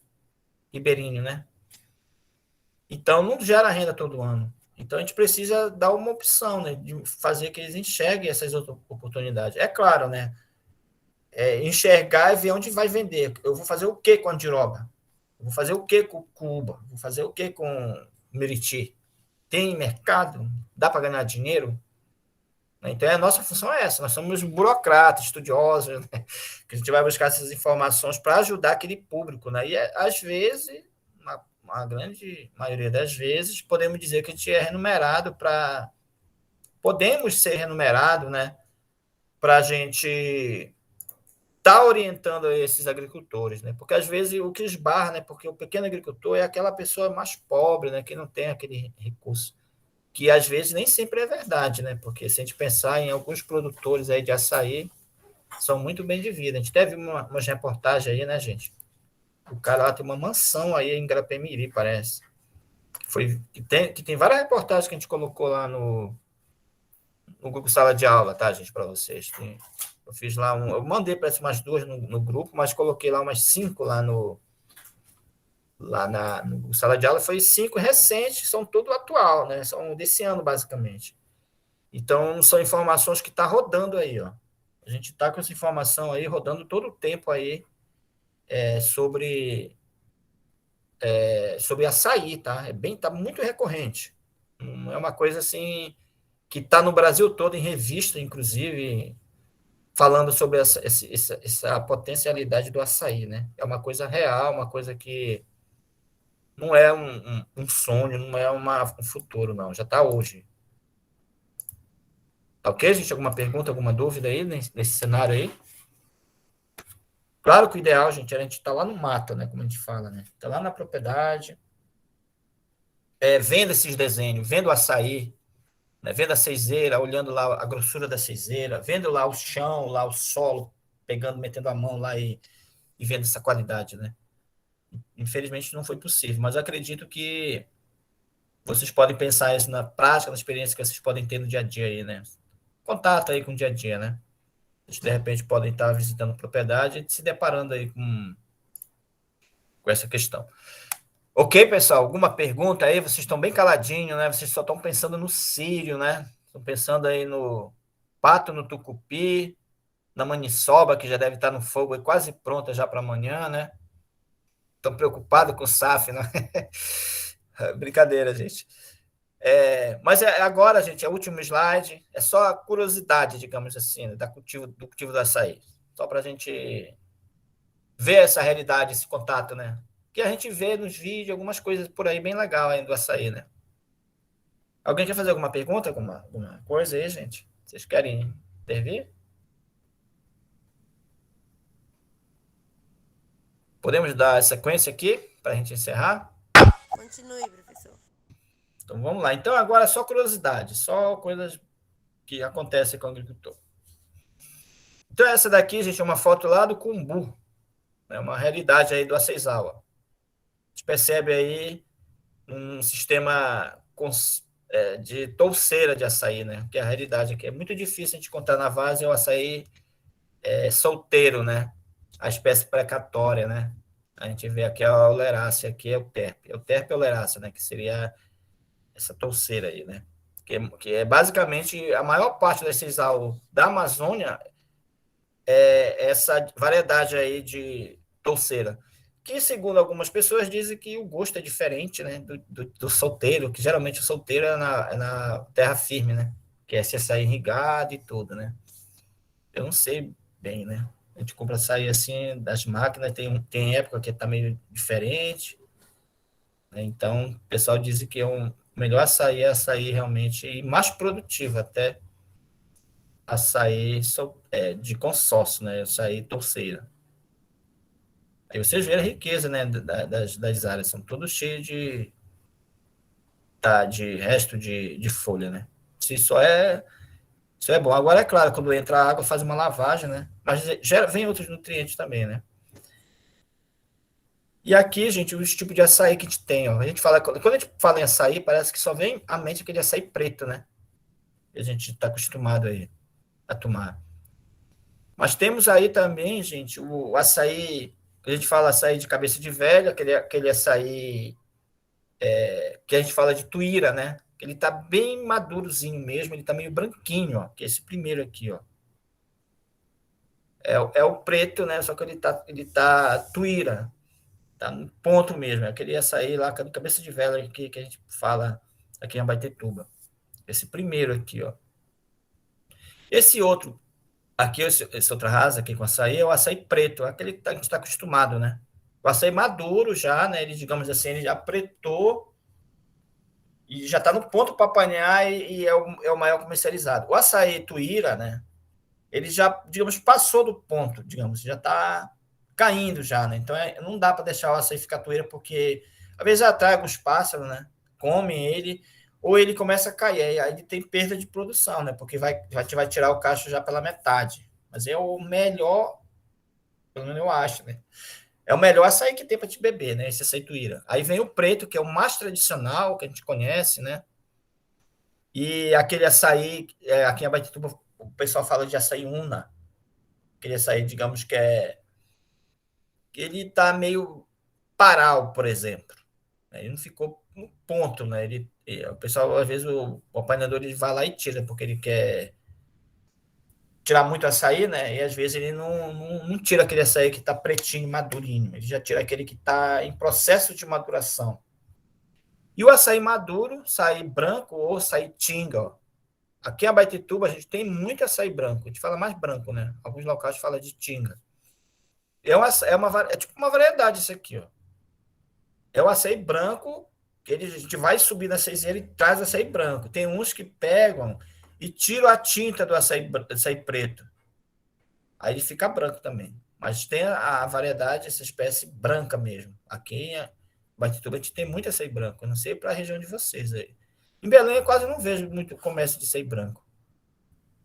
ribeirinho, né? Então, não gera renda todo ano. Então, a gente precisa dar uma opção, né, de fazer que eles enxerguem essas outras oportunidades. É claro, né? Enxergar e ver onde vai vender. Eu vou fazer o que com a andiroba? Eu vou fazer o que com cuba? Vou fazer o que com meriti? Tem mercado? Dá para ganhar dinheiro? Então, a nossa função é essa. Nós somos burocratas, estudiosos, né? Que a gente vai buscar essas informações para ajudar aquele público, né? E, às vezes, uma grande maioria das vezes, podemos dizer que a gente é remunerado para... Podemos ser remunerados, né? Para a gente estar orientando esses agricultores, né? Porque, às vezes, o que esbarra, né? Porque o pequeno agricultor é aquela pessoa mais pobre, né? Que não tem aquele recurso. Que às vezes nem sempre é verdade, né? Porque se a gente pensar em alguns produtores aí de açaí, são muito bem de vida. A gente teve umas reportagens aí, né, gente? O cara lá tem uma mansão aí em Grapemiri, parece. Que tem várias reportagens que a gente colocou lá no Google Sala de Aula, tá, gente, para vocês. Eu fiz lá eu mandei, parece, umas 2 no grupo, mas coloquei lá umas 5 no Sala de Aula. Foi 5 recentes, são tudo atual, né? São desse ano, basicamente. Então, são informações que estão rodando aí, ó. A gente está com essa informação aí rodando todo o tempo aí sobre açaí, tá? Tá muito recorrente. Não é uma coisa assim que está no Brasil todo, em revista, inclusive, falando sobre essa potencialidade do açaí, né? É uma coisa real, uma coisa que não é um sonho, não é um futuro, não. Já está hoje. Tá ok, gente? Alguma pergunta, alguma dúvida aí nesse cenário aí? Claro que o ideal, gente, é a gente estar lá no mato, né? Como a gente fala, né? Tá lá na propriedade, vendo esses desenhos, vendo o açaí, né? Vendo a ceiseira, olhando lá a grossura da ceiseira, vendo lá o chão, lá o solo, pegando, metendo a mão lá e vendo essa qualidade, né? Infelizmente não foi possível, mas eu acredito que vocês podem pensar isso na prática, na experiência que vocês podem ter no dia a dia aí, né? Contato aí com o dia a dia, né? Vocês, de repente, podem estar visitando propriedade e se deparando aí com essa questão. Ok, pessoal? Alguma pergunta aí? Vocês estão bem caladinhos, né? Vocês só estão pensando no sírio, né? Estão pensando aí no pato, no tucupi, na maniçoba, que já deve estar no fogo e quase pronta já para amanhã, né? Estão preocupados com o SAF, né? Brincadeira, gente. Mas agora, gente, é o último slide. É só a curiosidade, digamos assim, né, do cultivo do açaí. Só para a gente ver essa realidade, esse contato, né? Que a gente vê nos vídeos algumas coisas por aí bem legal aí do açaí, né? Alguém quer fazer alguma pergunta, alguma coisa aí, gente? Vocês querem intervir? Podemos dar sequência aqui para a gente encerrar? Continue, professor. Então vamos lá. Então agora é só curiosidade, só coisas que acontecem com o agricultor. Então essa daqui, gente, é uma foto lá do Cumbu, né? Uma realidade aí do Aceisawa. A gente percebe aí um sistema de touceira de açaí, né? Que é a realidade aqui. É muito difícil a gente encontrar na várzea o açaí solteiro, né? A espécie precatória, né? A gente vê aqui a oleracea, aqui é o terpe. É o terpe oleracea, né? Que seria essa touceira aí, né? Que é basicamente a maior parte das sisal da Amazônia essa variedade aí de touceira. Que, segundo algumas pessoas, dizem que o gosto é diferente, né? Do solteiro, que geralmente o solteiro é na terra firme, né? Que é esse açaí irrigado e tudo, né? Eu não sei bem, né? A gente compra açaí assim das máquinas, tem época que tá meio diferente, né? Então, o pessoal diz que o melhor açaí é açaí realmente e mais produtivo até açaí de consórcio, né? Açaí torceira. Aí vocês veem a riqueza, né, das áreas, são todos cheios de resto de folha, né? Isso é bom. Agora, é claro, quando entra a água, faz uma lavagem, né? Mas vem outros nutrientes também, né? E aqui, gente, os tipos de açaí que a gente tem, ó. Quando a gente fala em açaí, parece que só vem à mente aquele açaí preto, né? Que a gente está acostumado aí a tomar. Mas temos aí também, gente, o açaí, que a gente fala açaí de cabeça de velho, aquele açaí que a gente fala de tuíra, né? Ele tá bem madurozinho mesmo, ele tá meio branquinho, ó, que é esse primeiro aqui, ó. É o preto, né? Só que ele tá tuíra, tá no ponto mesmo, é aquele açaí lá, cabeça de velho aqui, que a gente fala aqui em Abaetetuba. Esse primeiro aqui, ó. Esse outro, aqui, esse outra rasa aqui com açaí, é o açaí preto, aquele que a gente está acostumado, né? O açaí maduro já, né? Ele, digamos assim, ele já pretou e já está no ponto para apanhar e é o maior comercializado. O açaí tuíra, né? Ele já, digamos, passou do ponto, digamos, já está caindo já, né? Então não dá para deixar o açaí ficar tuíra porque às vezes atrai alguns pássaros, né? Comem ele ou ele começa a cair, aí ele tem perda de produção, né? Porque vai tirar o cacho já pela metade. Mas é o melhor, pelo menos eu acho, né? É o melhor açaí que tem para te beber, né? Esse açaí tuíra. Aí vem o preto, que é o mais tradicional, que a gente conhece, né? E aquele açaí, aqui em Abaetetuba, o pessoal fala de açaí una. Aquele açaí, digamos que ele tá meio paral, por exemplo. Ele não ficou no ponto, né? O pessoal, às vezes, o apanhador ele vai lá e tira, porque ele quer tirar muito açaí, né? E às vezes ele não tira aquele açaí que está pretinho, madurinho. Ele já tira aquele que está em processo de maduração. E o açaí maduro, açaí branco ou açaí tinga, ó. Aqui em Abaetetuba a gente tem muito açaí branco. A gente fala mais branco, né? Alguns locais falam de tinga. É tipo uma variedade isso aqui, ó. é o açaí branco, que a gente vai subir na açaizeira e traz o açaí branco. Tem uns que pegam e tiram a tinta do açaí preto. Aí ele fica branco também. Mas tem a variedade, essa espécie branca mesmo. Aqui em Batituba a gente tem muito açaí branco. Eu não sei para a região de vocês aí. Em Belém eu quase não vejo muito comércio de açaí branco.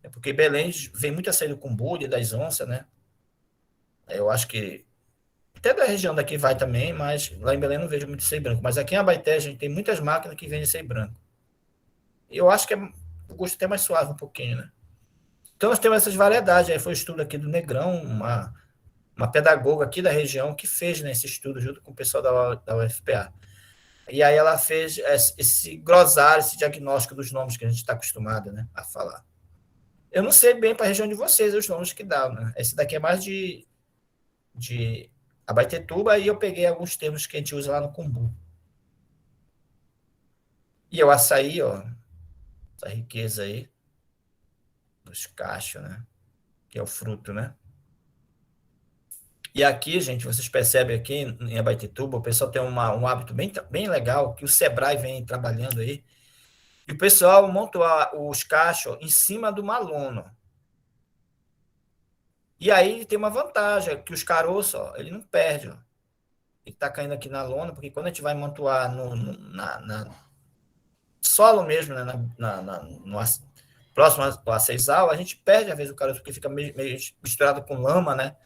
É porque em Belém vem muito açaí do Cumbude, das onças, né? Eu acho que até da região daqui vai também, mas lá em Belém eu não vejo muito açaí branco. Mas aqui em Abaeté a gente tem muitas máquinas que vendem açaí branco. E eu acho que o gosto até mais suave um pouquinho, né? Então nós temos essas variedades. Aí foi o estudo aqui do Negrão, uma pedagoga aqui da região que fez, né, esse estudo junto com o pessoal da UFPA. E aí ela fez esse glossário, esse diagnóstico dos nomes que a gente está acostumado, né, a falar. Eu não sei bem para a região de vocês os nomes que dá, né? Esse daqui é mais de Abaetetuba, e eu peguei alguns termos que a gente usa lá no Cumbu. E o açaí, ó, essa riqueza aí dos cachos, né? Que é o fruto, né? E aqui, gente, vocês percebem aqui em Abaetetuba, o pessoal tem um hábito bem legal, que o Sebrae vem trabalhando aí, e o pessoal monta os cachos em cima do malono. E aí tem uma vantagem, que os caroços, ó, ele não perde, ó. Ele está caindo aqui na lona, porque quando a gente vai montuar na solo mesmo, né, no próximo ao aceisal, a gente perde, às vezes, o caroço, porque fica meio misturado com lama, né?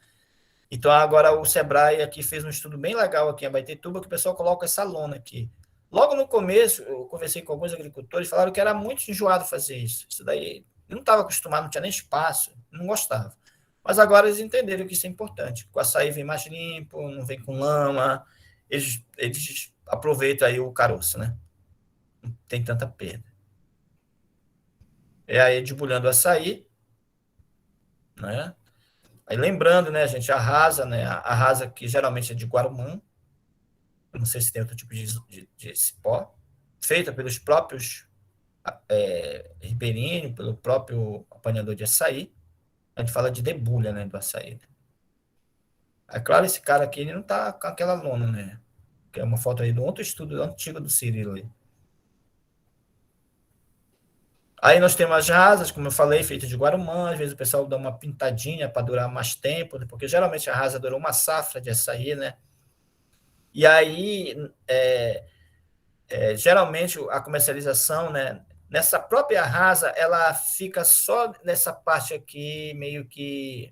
Então, agora o Sebrae aqui fez um estudo bem legal aqui em Abaetetuba, que o pessoal coloca essa lona aqui. Logo no começo, eu conversei com alguns agricultores, falaram que era muito enjoado fazer isso. Isso daí, eu não estava acostumado, não tinha nem espaço, não gostava. Mas agora eles entenderam que isso é importante. O açaí vem mais limpo, não vem com lama, eles aproveitam aí o caroço, né? Não tem tanta perda. É aí debulhando o açaí, né? Aí lembrando, né, gente, a rasa, né? A rasa que geralmente é de Guarumã, eu não sei se tem outro tipo de cipó, feita pelos próprios ribeirinhos, pelo próprio apanhador de açaí. A gente fala de debulha, né, do açaí. É claro, esse cara aqui, ele não tá com aquela lona, né? Que é uma foto aí do outro estudo antigo do Cirilo aí. Aí nós temos as rasas, como eu falei, feitas de Guarumã. Às vezes o pessoal dá uma pintadinha para durar mais tempo, né? Porque geralmente a rasa durou uma safra de açaí, né? E aí, geralmente, a comercialização, né? Nessa própria rasa, ela fica só nessa parte aqui, meio que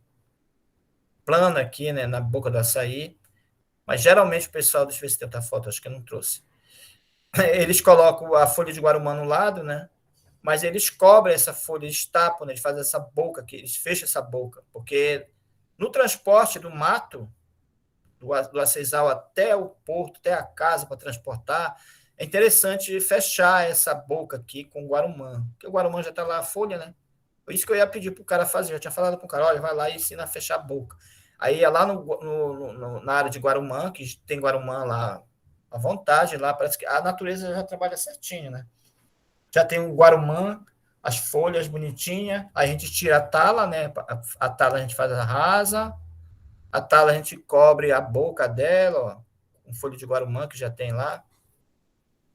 plana aqui, né? Na boca do açaí. Mas geralmente o pessoal, deixa eu ver se tem outra foto, acho que eu não trouxe. Eles colocam a folha de Guarumã no lado, né? Mas eles cobrem essa folha, eles tapam, né? Eles fazem essa boca aqui, eles fecham essa boca, porque no transporte do mato, do aceizal até o porto, até a casa para transportar, é interessante fechar essa boca aqui com o Guarumã, porque o Guarumã já está lá a folha, né? Por isso que eu ia pedir para o cara fazer, eu tinha falado com o cara, olha, vai lá e ensina a fechar a boca. Aí ia lá na área de Guarumã, que tem Guarumã lá à vontade, lá parece que a natureza já trabalha certinho, né? Já tem o Guarumã, as folhas bonitinhas, aí a gente tira a tala, né? A tala a gente faz a rasa, a tala a gente cobre a boca dela, ó, com folha de Guarumã que já tem lá.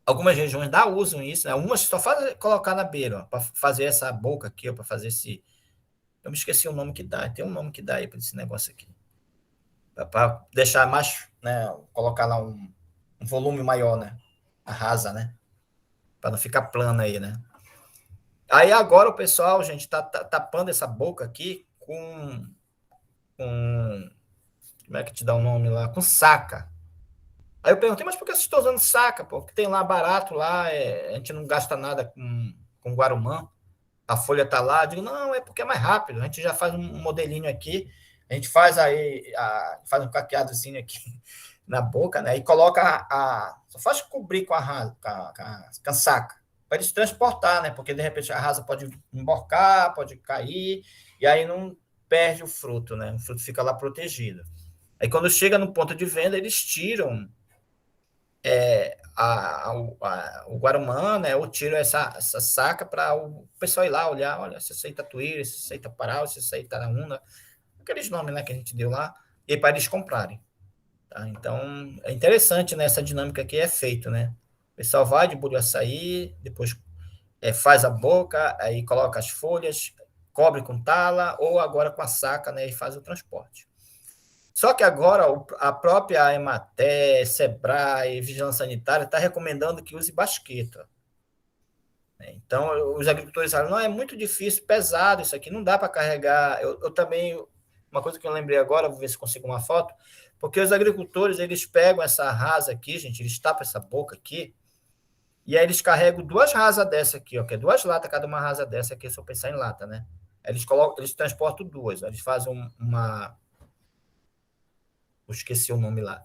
Algumas regiões ainda usam isso, né? Umas só fazem colocar na beira, para fazer essa boca aqui, para fazer esse. Eu me esqueci o nome que dá, tem um nome que dá aí para esse negócio aqui. Para deixar mais, né? Colocar lá um volume maior, né? A rasa, né? Para não ficar plana aí, né? Aí agora o pessoal, gente, está tapando essa boca aqui com. Como é que te dá o nome lá? Com saca. Aí eu perguntei, mas por que vocês estão usando saca? Pô? Porque tem lá barato lá, a gente não gasta nada com Guarumã, a folha tá lá. Eu digo, não, é porque é mais rápido. A gente já faz um modelinho aqui, a gente faz aí, faz um caqueadozinho aqui na boca, né? E coloca só faz cobrir com a saca, para eles transportar, né? Porque de repente a rasa pode emborcar, pode cair, e aí não perde o fruto, né? O fruto fica lá protegido. Aí quando chega no ponto de venda, eles tiram o Guarumã, né? Ou tiram essa saca para o pessoal ir lá olhar, olha, se aceita tuíra, se aceita parau, se aceita araúna, aqueles nomes, né, que a gente deu lá, e para eles comprarem. Tá? Então, é interessante, né, essa dinâmica que é feito, né? O pessoal vai de bulho açaí, depois faz a boca, aí coloca as folhas, cobre com tala, ou agora com a saca, né, e faz o transporte. Só que agora a própria Emater, Sebrae, Vigilância Sanitária está recomendando que use basqueta. Então, os agricultores falam, não, é muito difícil, pesado isso aqui, não dá para carregar. Eu também, uma coisa que eu lembrei agora, vou ver se consigo uma foto, porque os agricultores, eles pegam essa rasa aqui, gente, eles tapam essa boca aqui, e aí eles carregam 2 rasas dessa aqui, ó, que é 2 latas, cada uma rasa dessa aqui, se eu pensar em lata, né? Eles transportam 2, eles fazem eu esqueci o nome lá,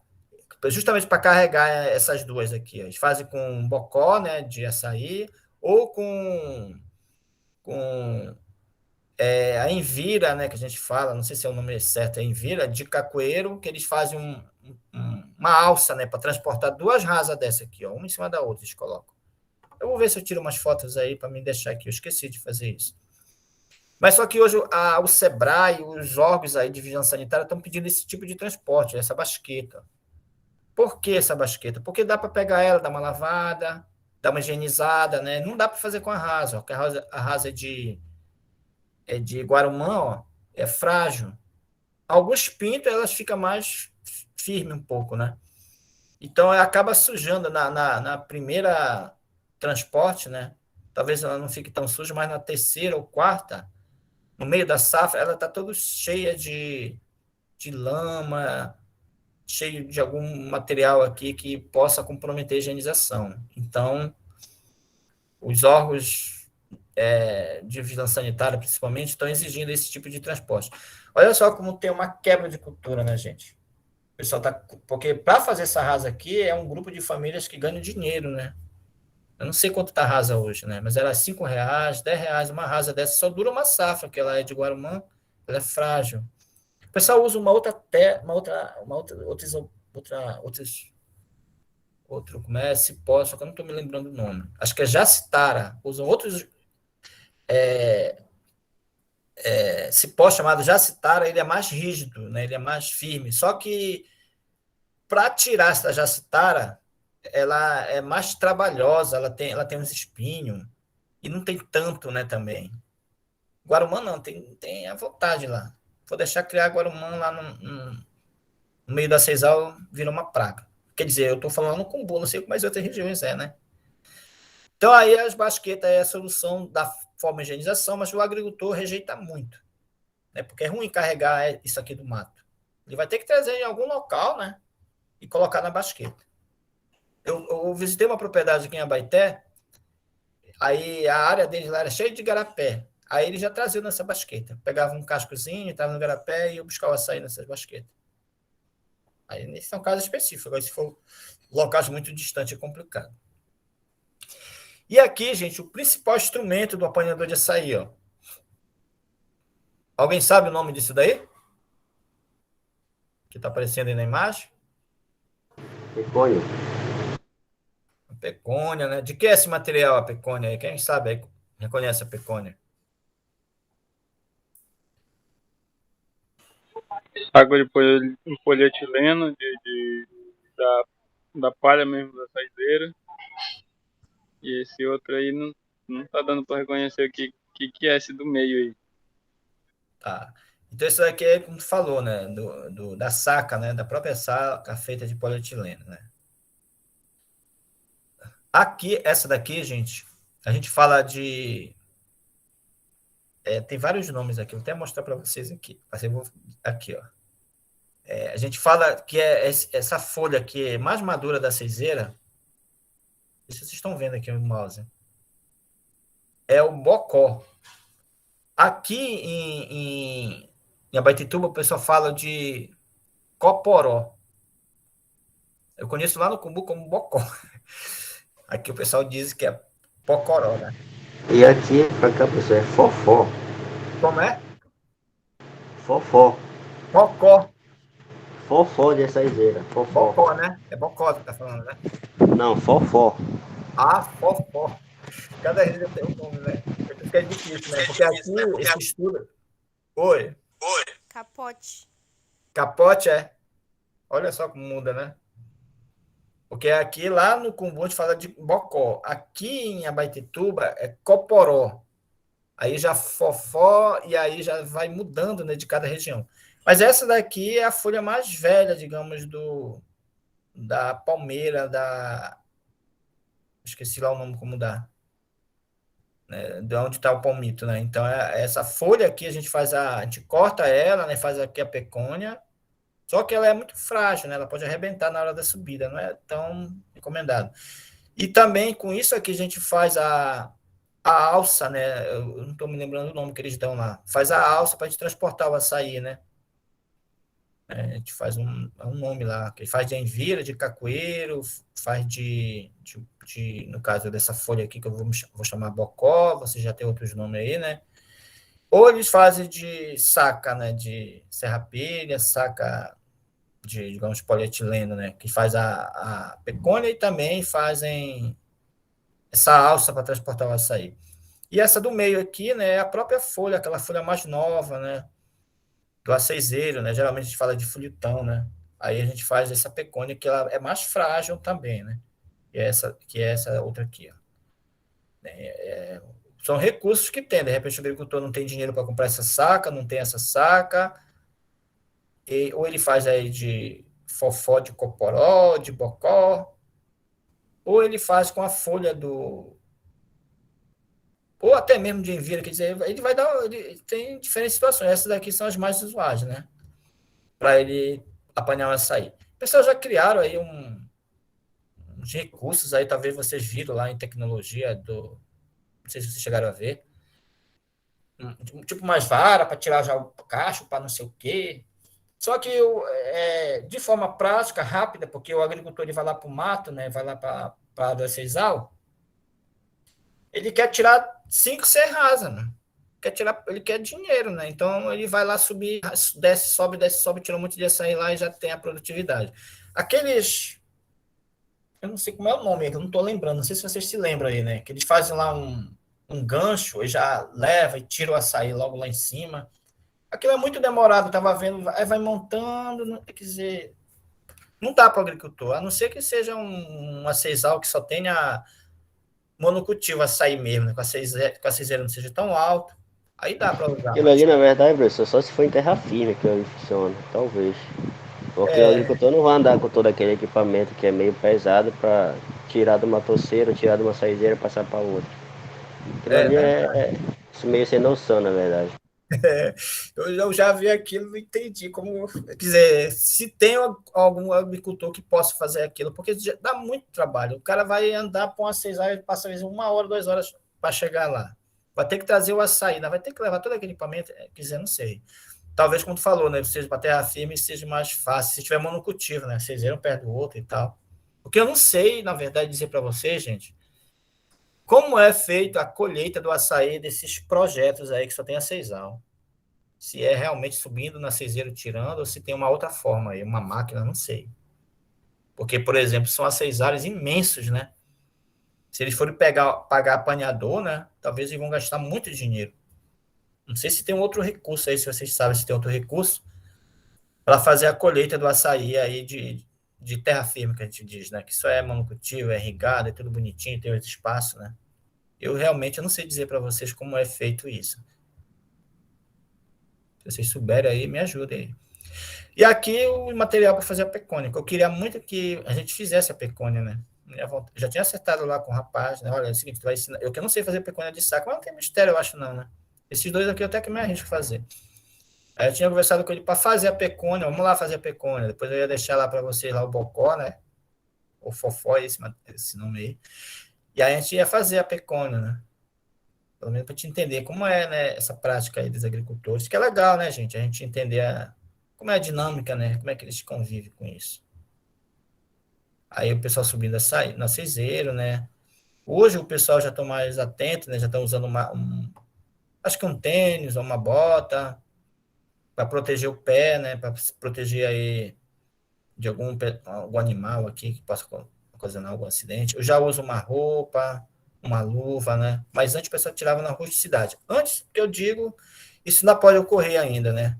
justamente para carregar essas 2 aqui, ó. Eles fazem com bocó, né, de açaí, ou com a envira, né, que a gente fala, não sei se é o nome certo, é envira, de cacoeiro, que eles fazem uma alça, né, para transportar 2 rasas dessa aqui, ó, uma em cima da outra, eles colocam. Eu vou ver se eu tiro umas fotos aí para me deixar aqui, eu esqueci de fazer isso. Mas só que hoje o Sebrae, os órgãos aí de vigilância sanitária estão pedindo esse tipo de transporte, essa basqueta. Por que essa basqueta? Porque dá para pegar ela, dar uma lavada, dar uma higienizada, né? Não dá para fazer com a rasa, ó, porque a rasa é de Guarumã, ó, é frágil. Alguns pintos, elas ficam mais firmes um pouco, né? Então, ela acaba sujando na primeira transporte, né? Talvez ela não fique tão suja, mas na terceira ou quarta, no meio da safra, ela está toda cheia de lama, cheio de algum material aqui que possa comprometer a higienização. Então, os órgãos de vigilância sanitária, principalmente, estão exigindo esse tipo de transporte. Olha só como tem uma quebra de cultura, né, gente? O pessoal tá, porque para fazer essa rasa aqui é um grupo de famílias que ganham dinheiro, né? Eu não sei quanto está a rasa hoje, né? Mas era R$ 5, R$ 10, uma rasa dessa só dura uma safra, que ela é de Guarumã, ela é frágil. O pessoal usa como é, cipó, só que eu não estou me lembrando o nome. Acho que é jacitara. Usam outros cipó chamado jacitara, ele é mais rígido, né? Ele é mais firme. Só que para tirar essa jacitara, ela é mais trabalhosa, ela tem uns espinhos e não tem tanto, né, também. Guarumã não, tem a vontade lá. Vou deixar criar Guarumã lá no meio da Ceisal, vira uma praga. Quer dizer, eu estou falando no Cumbu, não sei como as outras regiões né? Então, aí as basquetas é a solução da forma de higienização, mas o agricultor rejeita muito, né? Porque é ruim carregar isso aqui do mato. Ele vai ter que trazer em algum local, né? E colocar na basqueta. Eu visitei uma propriedade aqui em Abaeté, aí a área deles lá era cheia de garapé. Aí ele já trazia nessa basqueta. Pegava um cascozinho, estava no garapé e eu buscava açaí nessas basquetas. Aí nesse é um caso específico. Agora, se for locais muito distantes, é complicado. E aqui, gente, o principal instrumento do apanhador de açaí, ó. Alguém sabe o nome disso daí? Que está aparecendo aí na imagem? Pecônia. A pecônia, né? De que é esse material, a pecônia aí? Quem sabe aí reconhece a pecônia? Água de polietileno, da palha mesmo da saideira. E esse outro aí não tá dando para reconhecer o que é esse do meio aí. Tá. Então, isso aqui é como tu falou, né? Da saca, né? Da própria saca feita de polietileno, né? Aqui, essa daqui, gente, a gente fala de... tem vários nomes aqui, vou até mostrar para vocês aqui. Aqui, ó. A gente fala que essa folha aqui é mais madura da ceiseira. Não sei se vocês estão vendo aqui o mouse. É o bocó. Aqui em Abaetetuba, o pessoal fala de coporó. Eu conheço lá no Cumbu como bocó. Aqui o pessoal diz que é pocoró, né? E aqui, pra cá, pessoal, é fofó. Como é? Fofó. Bocó. Fofó de açaizeira. Fofó. Bocó, né? É bocó que tá falando, né? Não, fofó. Ah, fofó. Cada região tem um nome, né? Fica difícil, né? Porque aqui esse estudo... Oi. Capote. Capote, é? Olha só como muda, né? Porque aqui, lá no Cumbu, a gente fala de bocó. Aqui em Abaetetuba é coporó. Aí já fofó, e aí já vai mudando, né, de cada região. Mas essa daqui é a folha mais velha, digamos, da palmeira, esqueci lá o nome como dá, né, de onde está o palmito, né? Então, essa folha aqui, a gente corta ela, né, faz aqui a pecônia, só que ela é muito frágil, né? Ela pode arrebentar na hora da subida, não é tão recomendado. E também com isso aqui a gente faz a alça, né? Eu não estou me lembrando o nome que eles dão lá. Faz a alça para a gente transportar o açaí, né? A gente faz um nome lá, que faz de envira, de cacoeiro, faz no caso dessa folha aqui, que eu vou chamar bocó, você já tem outros nomes aí, né? Ou eles fazem de saca, né? De serrapilha, saca de, digamos, polietileno, né? Que faz a pecônia e também fazem essa alça para transportar o açaí. E essa do meio aqui, né, é a própria folha, aquela folha mais nova, né, do aceizeiro, né, geralmente a gente fala de folhetão, né, aí a gente faz essa pecônia que ela é mais frágil também, né, que é essa outra aqui, ó. São recursos que tem, de repente o agricultor não tem dinheiro para comprar essa saca, não tem essa saca, ou ele faz aí de fofó, de coporó, de bocó, ou ele faz com a folha ou até mesmo de envira, quer dizer, ele vai dar, ele tem diferentes situações. Essas daqui são as mais usuais, né? Para ele apanhar o açaí. O pessoal já criaram aí uns recursos aí, talvez vocês viram lá em tecnologia não sei se vocês chegaram a ver, tipo mais vara para tirar já o cacho, para não sei o quê. Só que de forma prática, rápida, porque o agricultor ele vai lá para o mato, né? Vai lá para a do sisal, ele quer tirar 5 serras, né? Ele quer dinheiro, né? Então ele vai lá subir, desce, sobe, tira um monte de açaí lá e já tem a produtividade. Aqueles, eu não sei como é o nome, eu não estou lembrando, não sei se vocês se lembram aí, né? Que eles fazem lá um gancho e já leva e tira o açaí logo lá em cima. Aquilo é muito demorado, estava vendo, aí vai montando, quer dizer, não dá para o agricultor, a não ser que seja um aceizal que só tenha monocultivo açaí mesmo, né? Com a ciseira não seja tão alto, aí dá para usar, Aquilo mas ali, na verdade, professor, só se for em terra firme que ele funciona, talvez. Porque o agricultor não vai andar com todo aquele equipamento que é meio pesado para tirar de uma torceira, tirar de uma saideira e passar para outra. Aquilo ali isso meio sem noção, na verdade. eu já vi aquilo, não entendi como, quer dizer, se tem algum agricultor que possa fazer aquilo, porque dá muito trabalho. O cara vai andar para uma 6 horas, passa às vezes 1 hora, 2 horas para chegar lá. Vai ter que trazer o açaí, vai ter que levar todo aquele equipamento, quer dizer, não sei. Talvez, como tu falou, né, seja para terra firme seja mais fácil, se tiver monocultivo, né, vocês um perto do outro e tal. Porque eu não sei, na verdade, dizer para vocês, gente, como é feita a colheita do açaí desses projetos aí que só tem a sisal. Se é realmente subindo na ciseira tirando, ou se tem uma outra forma aí, uma máquina, não sei. Porque, por exemplo, são aceisários imensos, né? Se eles forem pagar apanhador, né? Talvez eles vão gastar muito dinheiro. Não sei se tem um outro recurso aí, se vocês sabem se tem outro recurso, para fazer a colheita do açaí aí de terra firme, que a gente diz, né? Que isso é monocultivo, é irrigado, é tudo bonitinho, tem outro espaço, né? Eu realmente não sei dizer para vocês como é feito isso. Se vocês souberem aí, me ajudem aí. E aqui o material para fazer a pecônia. Eu queria muito que a gente fizesse a pecônia, né? Já tinha acertado lá com o rapaz, né? Olha, é o seguinte, tu vai ensinar. Eu que não sei fazer pecônia de saco, mas não tem mistério, eu acho, não, né? Esses dois aqui eu até que me arrisco a fazer. Aí eu tinha conversado com ele para fazer a pecônia, vamos lá fazer a pecônia. Depois eu ia deixar lá para vocês lá o bocó, né? O fofó, esse nome aí. E aí a gente ia fazer a pecônia, né? Pelo menos para te entender como é, né, essa prática aí dos agricultores, que é legal, né, gente? A gente entender como é a dinâmica, né? Como é que eles convivem com isso. Aí o pessoal subindo na ciseiro, né? Hoje o pessoal já está mais atento, né? Já estão usando acho que um tênis ou uma bota para proteger o pé, né? Para proteger aí de algum animal aqui que possa ocasionar algum acidente. Eu já uso uma roupa, uma luva, né? Mas antes o pessoal tirava na rusticidade. Antes, que eu digo, isso não pode ocorrer ainda, né?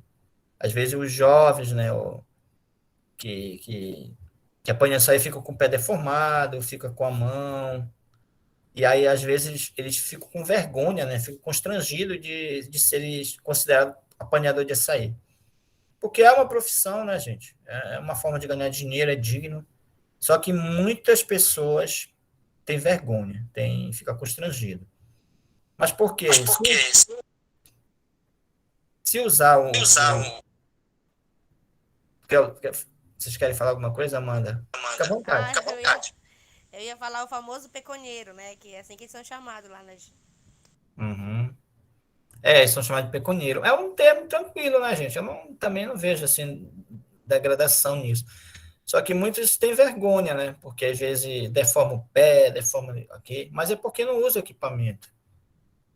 Às vezes os jovens, né? que apanha açaí fica com o pé deformado, fica com a mão, e aí às vezes eles ficam com vergonha, né? Ficam constrangidos de serem considerados apanhador de açaí. Porque é uma profissão, né, gente? É uma forma de ganhar dinheiro, é digno. Só que muitas pessoas têm vergonha, fica constrangido. Mas por quê? Se usar vocês querem falar alguma coisa, Amanda? Fica à vontade. Ah, eu ia falar o famoso peconeiro, né? Que é assim que eles são chamados lá nas. Uhum. Eles são chamados de peconeiro. É um termo tranquilo, né, gente? Também não vejo, assim, degradação nisso. Só que muitos têm vergonha, né? Porque às vezes deforma o pé, deforma aqui, mas é porque não usa equipamento.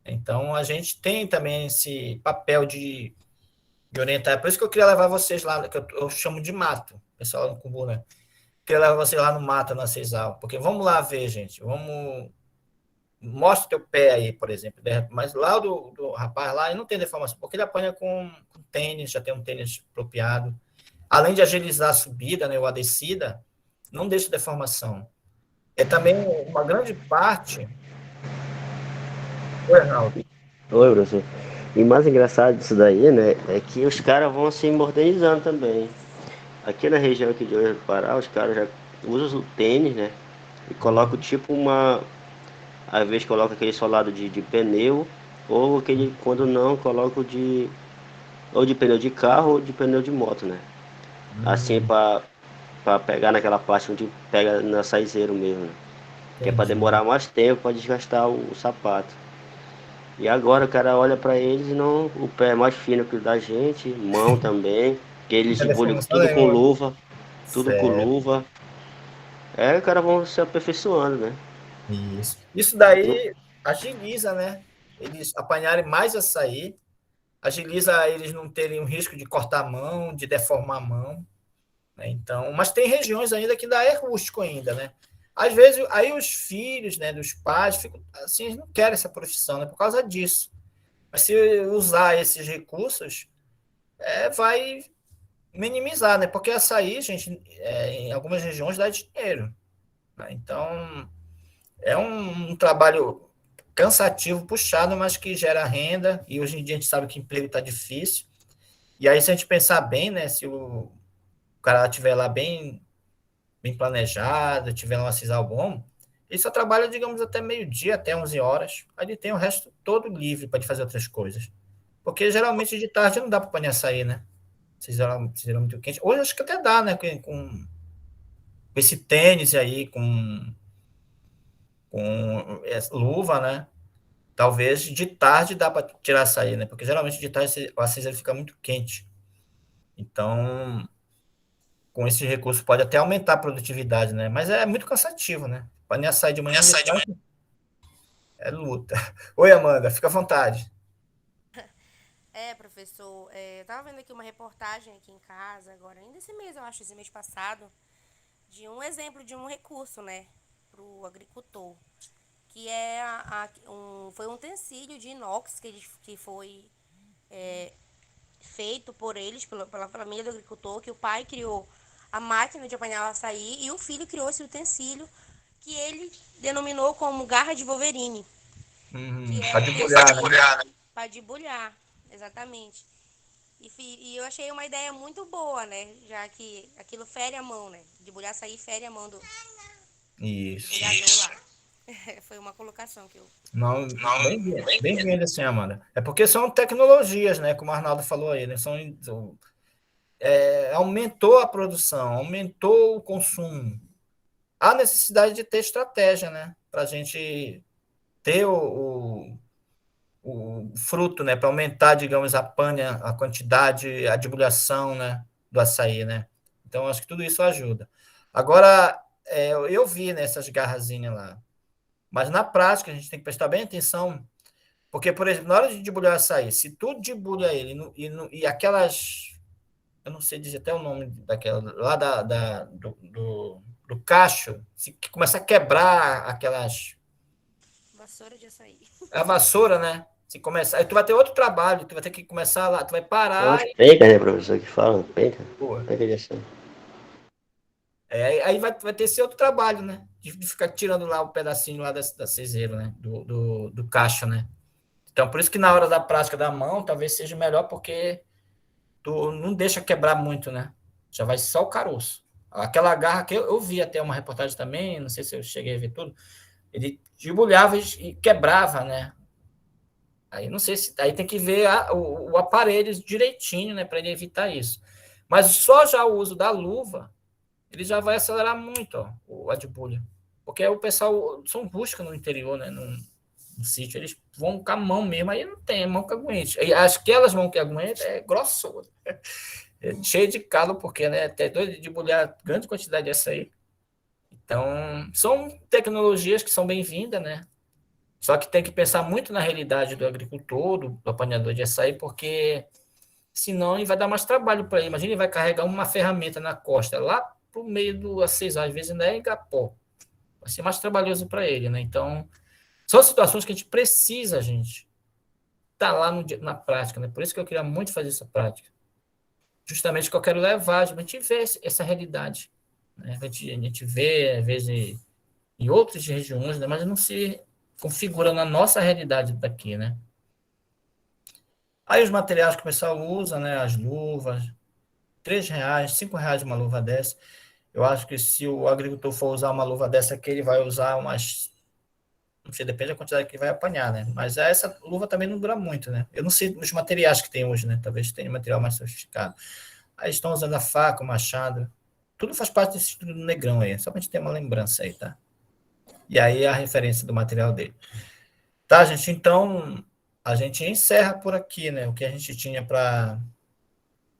Então a gente tem também esse papel de orientar. Por isso que eu queria levar vocês lá, que eu chamo de mato, pessoal no Cumbu, né? Queria levar vocês lá no mato, na Cisal. Porque vamos lá ver, gente. Mostra o teu pé aí, por exemplo. Mas lá do rapaz lá, ele não tem deformação, porque ele apanha com tênis, já tem um tênis apropriado. Além de agilizar a subida, né, ou a descida, não deixa deformação. É também uma grande parte. Oi, Arnaldo. Oi, professor. E mais engraçado disso daí, né, é que os caras vão se modernizando também. Aqui na região aqui de Oeiras do Pará, os caras já usam o tênis, né, e colocam tipo às vezes coloca aquele solado de pneu, ou aquele, quando não, coloca ou de pneu de carro ou de pneu de moto, né. Assim, para pegar naquela parte onde pega na saizeiro mesmo, né? Que é para Entendi. demorar mais tempo para desgastar o sapato. E agora o cara olha para eles e não, o pé é mais fino que o da gente, mão também, que eles Não tem debulham deformação nenhuma. tudo com Certo. luva. Os caras vão se aperfeiçoando, né? Isso daí agiliza, né? Eles apanharem mais açaí, agiliza eles não terem o risco de cortar a mão, de deformar a mão, né? Então, mas tem regiões ainda que ainda é rústico ainda, né? Às vezes, aí os filhos, né, dos pais, ficam, assim, eles não querem essa profissão, né, por causa disso. Mas se usar esses recursos, vai minimizar, né? Porque açaí, gente, em algumas regiões dá dinheiro, né? Então, é um trabalho cansativo, puxado, mas que gera renda, e hoje em dia a gente sabe que emprego está difícil. E aí, se a gente pensar bem, né, se o cara estiver lá bem planejado, tiver um sisal bom, ele só trabalha, digamos, até meio-dia, até 11 horas, aí ele tem o resto todo livre para fazer outras coisas. Porque geralmente de tarde não dá para apanhar açaí, né? Cisal muito quente. Hoje acho que até dá, né? Com esse tênis aí, com luva, né? Talvez de tarde dá para tirar açaí, né? Porque geralmente de tarde o açaí fica muito quente. Então, com esse recurso pode até aumentar a produtividade, né? Mas é muito cansativo, né? Para açaí de manhã, de tarde, é luta. Oi, Amanda, fica à vontade. Professor, eu tava vendo aqui uma reportagem aqui em casa agora, ainda esse mês, eu acho, esse mês passado, de um exemplo de um recurso, né, pro agricultor, que foi um utensílio de inox que foi feito por eles, pela família do agricultor, que o pai criou a máquina de apanhar o açaí e o filho criou esse utensílio que ele denominou como garra de Wolverine, que Para é debulhar, né? para debulhar, exatamente. E eu achei uma ideia muito boa, né? Já que aquilo fere a mão, né? Debulhar açaí fere a mão do Isso. criador lá. Foi uma colocação que eu. Não, bem-vindo, assim, Amanda. É porque são tecnologias, né? Como o Arnaldo falou aí, né? Aumentou a produção, aumentou o consumo. Há necessidade de ter estratégia, né? Para a gente ter o fruto, né? Para aumentar, digamos, a panha, a quantidade, a divulgação, né? Do açaí, né? Então, acho que tudo isso ajuda. Agora, eu vi nessas garrazinhas lá, mas na prática a gente tem que prestar bem atenção, porque, por exemplo, na hora de debulhar açaí, se tu debulha ele e aquelas, eu não sei dizer até o nome daquela, lá do cacho, se começar a quebrar aquelas, Vassoura de açaí. a vassoura, né? Se começar, aí tu vai ter outro trabalho, tu vai ter que começar lá, tu vai São parar as pencas, né, professor, que falam, penca, pô, penca de ação. Aí vai ter esse outro trabalho, né? De ficar tirando lá o pedacinho lá da ceseira, né? Do cacho, né? Então, por isso que na hora da prática da mão, talvez seja melhor, porque tu não deixa quebrar muito, né? Já vai só o caroço. Aquela garra que eu vi até uma reportagem também, não sei se eu cheguei a ver tudo, ele debulhava e quebrava, né? Aí não sei se. Aí tem que ver o aparelho direitinho, né? Para ele evitar isso. Mas só já o uso da luva, ele já vai acelerar muito, ó, a debulha. Porque o pessoal são busca no interior, né? No sítio, eles vão com a mão mesmo, aí não tem mão que aguente. E aquelas mãos que aguentam é grossura. É cheio de calo, porque, né? Até doido de debulhar grande quantidade dessa aí. Então, são tecnologias que são bem-vindas, né? Só que tem que pensar muito na realidade do agricultor, do apanhador de açaí, porque senão ele vai dar mais trabalho para ele. Imagina, ele vai carregar uma ferramenta na costa, lá para o meio do acesar, às vezes ainda é Igapó. Vai ser mais trabalhoso para ele, né? Então, são situações que a gente precisa, gente, estar lá na prática, né? Por isso que eu queria muito fazer essa prática. Justamente que eu quero levar, a gente vê essa realidade. Né? A gente vê, às vezes, em outras regiões, né? Mas não se configura na nossa realidade daqui, né? Aí os materiais que o pessoal usa, né? As luvas, R$ 3, R$ 5 uma luva dessa. Eu acho que se o agricultor for usar uma luva dessa aqui, ele vai usar umas. Não sei, depende da quantidade que vai apanhar, né? Mas essa luva também não dura muito, né? Eu não sei os materiais que tem hoje, né? Talvez tenha material mais sofisticado. Aí estão usando a faca, o machado. Tudo faz parte desse estudo do Negrão aí, só pra gente ter uma lembrança aí, tá? E aí a referência do material dele. Tá, gente? Então, a gente encerra por aqui, né? O que a gente tinha para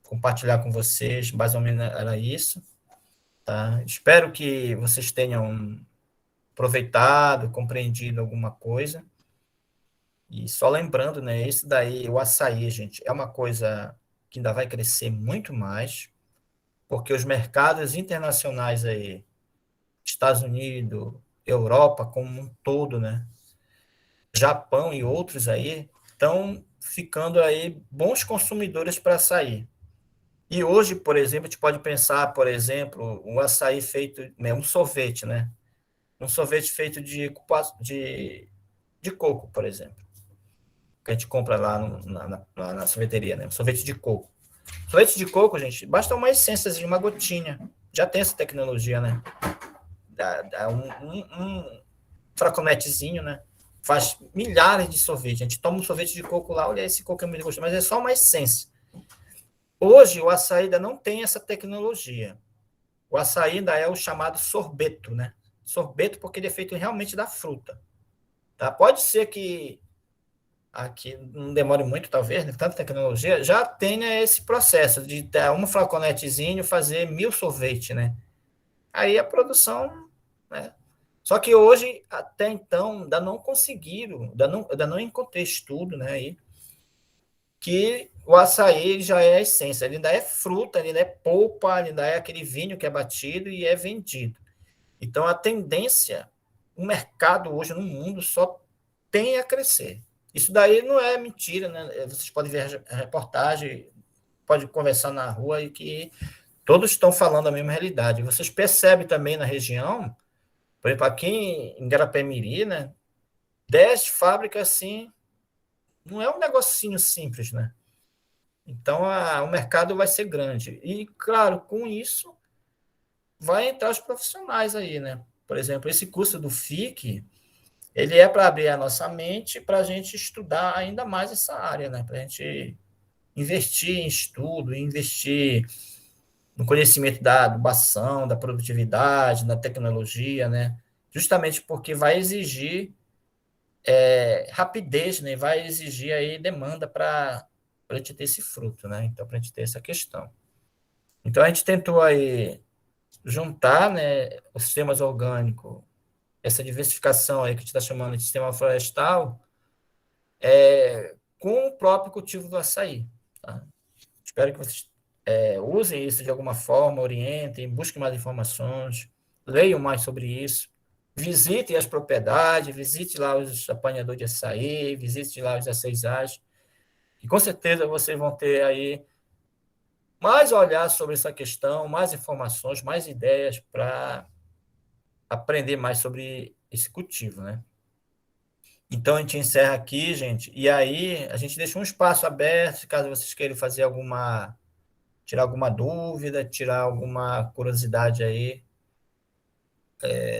compartilhar com vocês, mais ou menos era isso, tá? Espero que vocês tenham aproveitado, compreendido alguma coisa. E só lembrando, né? Esse daí, o açaí, gente, é uma coisa que ainda vai crescer muito mais, porque os mercados internacionais aí, Estados Unidos, Europa como um todo, né? Japão e outros aí, estão ficando aí bons consumidores para açaí. E hoje, por exemplo, a gente pode pensar, por exemplo, um açaí feito, né, um sorvete, né? Um sorvete feito de coco, por exemplo, que a gente compra lá na sorveteria, né? Um sorvete de coco. Sorvete de coco, gente, basta uma essência de uma gotinha. Já tem essa tecnologia, né? Dá um fraconetezinho, né? Faz milhares de sorvetes. A gente toma um sorvete de coco lá, olha, esse coco é muito gostoso, mas é só uma essência. Hoje, o açaí ainda não tem essa tecnologia. O açaí ainda é o chamado sorbeto, né? Sorbeto porque ele é feito realmente da fruta. Tá? Pode ser que aqui não demore muito, talvez, né? Tanta tecnologia, já tenha esse processo de ter um flaconetezinho fazer 1000 sorvetes, né? Aí a produção, né? Só que hoje, até então, ainda não conseguiram, ainda não encontrei estudo, né, aí, que o açaí já é a essência, ele ainda é fruta, ele ainda é polpa, ele ainda é aquele vinho que é batido e é vendido. Então, a tendência, o mercado hoje no mundo só tem a crescer. Isso daí não é mentira, né? Vocês podem ver a reportagem, pode conversar na rua e que todos estão falando a mesma realidade. Vocês percebem também na região, por exemplo, aqui em Garapé-Miri, né? 10 fábricas assim, não é um negocinho simples, né? Então, o mercado vai ser grande. E, claro, com isso, vai entrar os profissionais aí, né? Por exemplo, esse curso do FIC, ele é para abrir a nossa mente para a gente estudar ainda mais essa área, né? Para a gente investir em estudo, investir no conhecimento da adubação, da produtividade, da tecnologia, né? Justamente porque vai exigir rapidez, né? Vai exigir aí demanda para a gente ter esse fruto, né? Então, para a gente ter essa questão. Então, a gente tentou aí juntar, né, os sistemas orgânicos, essa diversificação aí que a gente está chamando de sistema florestal, com o próprio cultivo do açaí. Tá? Espero que vocês usem isso de alguma forma, orientem, busquem mais informações, leiam mais sobre isso, visitem as propriedades, visite lá os apanhadores de açaí, visite lá os açaizais, e com certeza vocês vão ter aí mais olhar sobre essa questão, mais informações, mais ideias para aprender mais sobre esse cultivo, né? Então a gente encerra aqui, gente, e aí a gente deixa um espaço aberto, caso vocês queiram fazer tirar alguma dúvida, tirar alguma curiosidade aí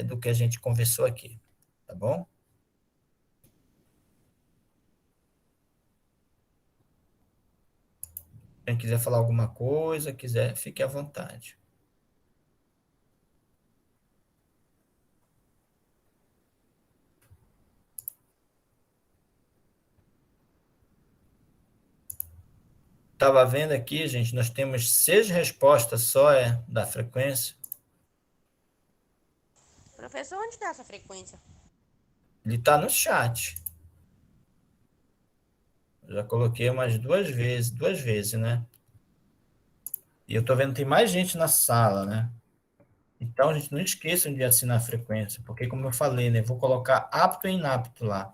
do que a gente conversou aqui, tá bom? Quem quiser falar alguma coisa, quiser, fique à vontade. Estava vendo aqui, gente, nós temos 6 respostas só da frequência. Professor, onde está essa frequência? Ele está no chat. Já coloquei umas duas vezes, né? E eu estou vendo que tem mais gente na sala, né? Então, gente, não esqueçam de assinar a frequência, porque, como eu falei, né? Vou colocar apto e inapto lá.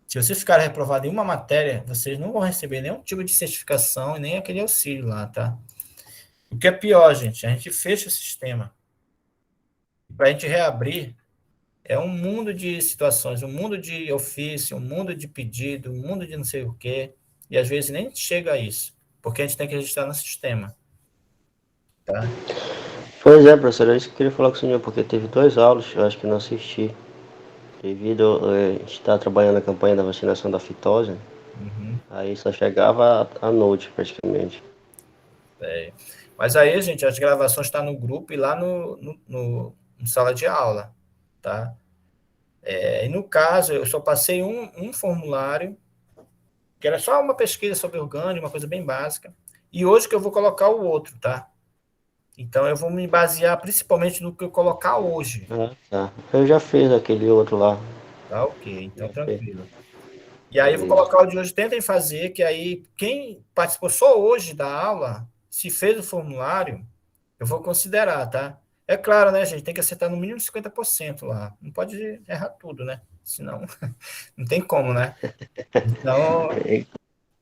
Se vocês ficarem reprovados em uma matéria, vocês não vão receber nenhum tipo de certificação e nem aquele auxílio lá, tá? O que é pior, gente, a gente fecha o sistema. Para a gente reabrir, é um mundo de situações, um mundo de ofício, um mundo de pedido, um mundo de não sei o quê, e às vezes nem chega a isso, porque a gente tem que registrar no sistema, tá? Pois é, professor, é isso que eu queria falar com o senhor, porque teve 2 aulas, eu acho que não assisti, devido a gente estar trabalhando na campanha da vacinação da fitose, Uhum. aí só chegava à noite, praticamente. Mas aí, gente, as gravações estão no grupo e lá no sala de aula, tá? E no caso, eu só passei um formulário, que era só uma pesquisa sobre orgânico, uma coisa bem básica, e hoje que eu vou colocar o outro, tá? Então, eu vou me basear principalmente no que eu colocar hoje. Ah, tá. Eu já fiz aquele outro lá. Tá, ok. Então, Já fiz. tranquilo. E aí, eu vou Isso. colocar o de hoje. Tentem fazer, que aí, quem participou só hoje da aula, se fez o formulário, eu vou considerar, tá? É claro, né, gente? Tem que acertar no mínimo 50% lá. Não pode errar tudo, né? Senão, não tem como, né? Então,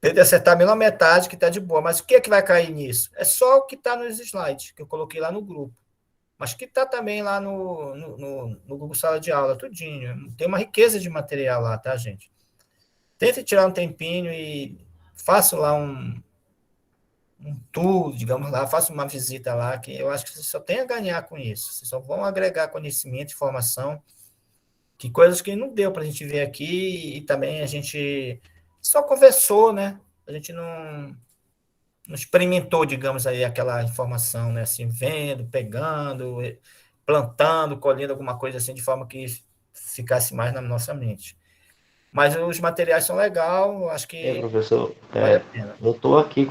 tente acertar menos a metade, que tá de boa. Mas o que é que vai cair nisso? É só o que tá nos slides, que eu coloquei lá no grupo. Mas que está também lá no Google Sala de Aula, tudinho. Tem uma riqueza de material lá, tá, gente? Tente tirar um tempinho e faça lá um tour, digamos lá, faça uma visita lá, que eu acho que vocês só tem a ganhar com isso. Vocês só vão agregar conhecimento, informação, que coisas que não deu para a gente ver aqui e também a gente só conversou, né? A gente não experimentou, digamos aí, aquela informação, né? Assim, vendo, pegando, plantando, colhendo alguma coisa assim, de forma que ficasse mais na nossa mente. Mas os materiais são legais, acho que Professor, vale a pena. eu tô aqui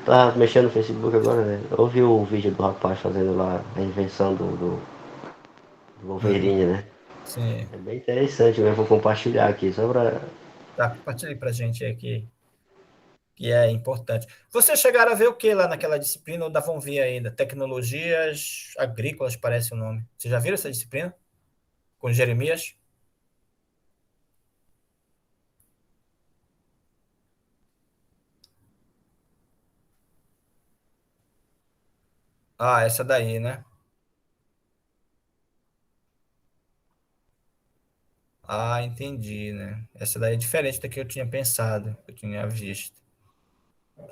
tá mexendo no Facebook agora, né? Eu vi o vídeo do rapaz fazendo lá a invenção do Wolverine, né? Sim. É bem interessante, eu vou compartilhar aqui, só pra... Tá, compartilhe para a gente aqui, que é importante. Vocês chegaram a ver o que lá naquela disciplina, ou ainda vão ver ainda? Tecnologias agrícolas, parece o nome. Vocês já viram essa disciplina? Com Jeremias? Ah, essa daí, né? Ah, entendi, né? Essa daí é diferente da que eu tinha pensado, que eu tinha visto.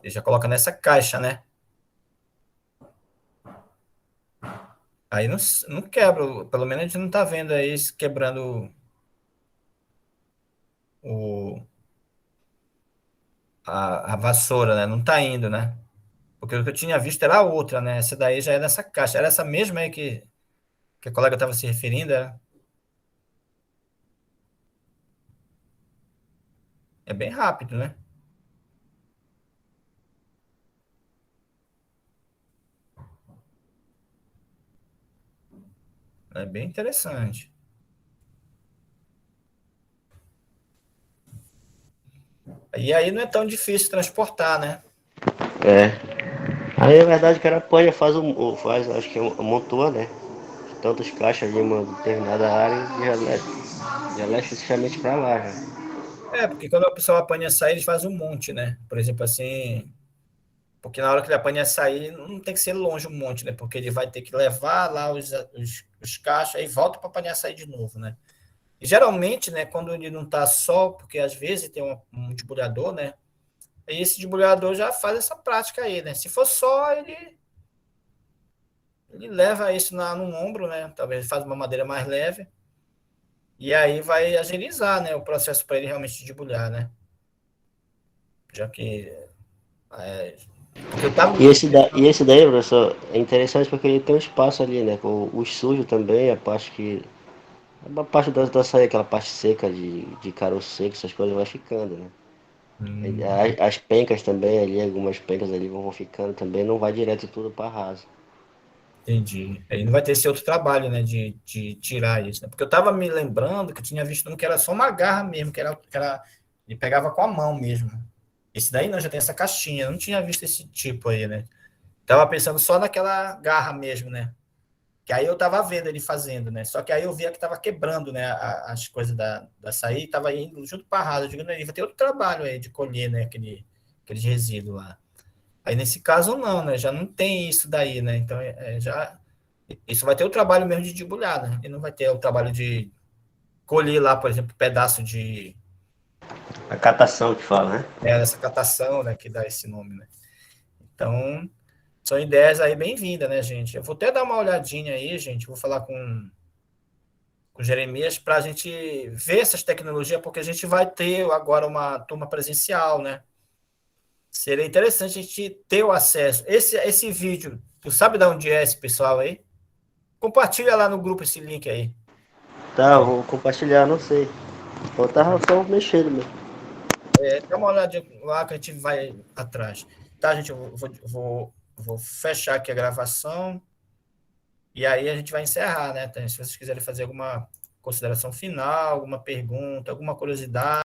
Ele já coloca nessa caixa, né? Aí não quebra, pelo menos a gente não tá vendo aí quebrando o, a vassoura, né? Não tá indo, né? Porque o que eu tinha visto era a outra, né? Essa daí já é nessa caixa. Era essa mesma aí que a colega estava se referindo, era? É bem rápido, né? É bem interessante. E aí não é tão difícil transportar, né? É. Aí, na verdade, o cara apanha, acho que amontoa, né? Tantas caixas de uma determinada área e já leva especificamente pra lá, já. É, porque quando a pessoa apanha açaí, eles fazem um monte, né? Por exemplo, assim, Porque na hora que ele apanha açaí, não tem que ser longe um monte, né? Porque ele vai ter que levar lá os cachos, aí volta para apanhar açaí de novo, né? E geralmente, né, quando ele não está só, porque às vezes tem um debulhador, né? Aí esse debulhador já faz essa prática aí, né? Se for só, ele leva isso no ombro, né? Talvez faz uma madeira mais leve. E aí vai agilizar, né, o processo para ele realmente debulhar, né? Já que. É, porque eu tava. E esse daí, professor, é interessante porque ele tem um espaço ali, né? O sujo também, a parte que. A parte da açaí, aquela parte seca de caroço seco, essas coisas vai ficando, né? As pencas também ali, algumas pencas ali vão ficando também, não vai direto tudo para rasa. Entendi. Aí não vai ter esse outro trabalho, né, de tirar isso, né? Porque eu estava me lembrando que eu tinha visto um que era só uma garra mesmo, ele pegava com a mão mesmo. Esse daí não, já tem essa caixinha. Eu não tinha visto esse tipo aí, né? Tava pensando só naquela garra mesmo, né? Que aí eu tava vendo ele fazendo, né? Só que aí eu via que tava quebrando, né? As coisas da açaí, tava indo junto para a rasa. Eu digo, não, vai ter outro trabalho aí de colher, né? Aqueles resíduos lá. Aí nesse caso não, né? Já não tem isso daí, né? Então já isso vai ter o trabalho mesmo de debulhar, né? E não vai ter o trabalho de colher lá, por exemplo, pedaço de A catação que fala, né? essa catação, né? Que dá esse nome, né? Então são ideias aí bem-vindas, né, gente? Eu vou até dar uma olhadinha aí, gente. Vou falar com o Jeremias para a gente ver essas tecnologias, porque a gente vai ter agora uma turma presencial, né? Seria interessante a gente ter o acesso. Esse vídeo, tu sabe de onde é esse pessoal aí? Compartilha lá no grupo esse link aí. Tá, vou compartilhar, não sei. Eu tava só mexendo mesmo. Dá uma olhadinha lá que a gente vai atrás. Tá, gente? Eu vou fechar aqui a gravação e aí a gente vai encerrar, né? Então, se vocês quiserem fazer alguma consideração final, alguma pergunta, alguma curiosidade.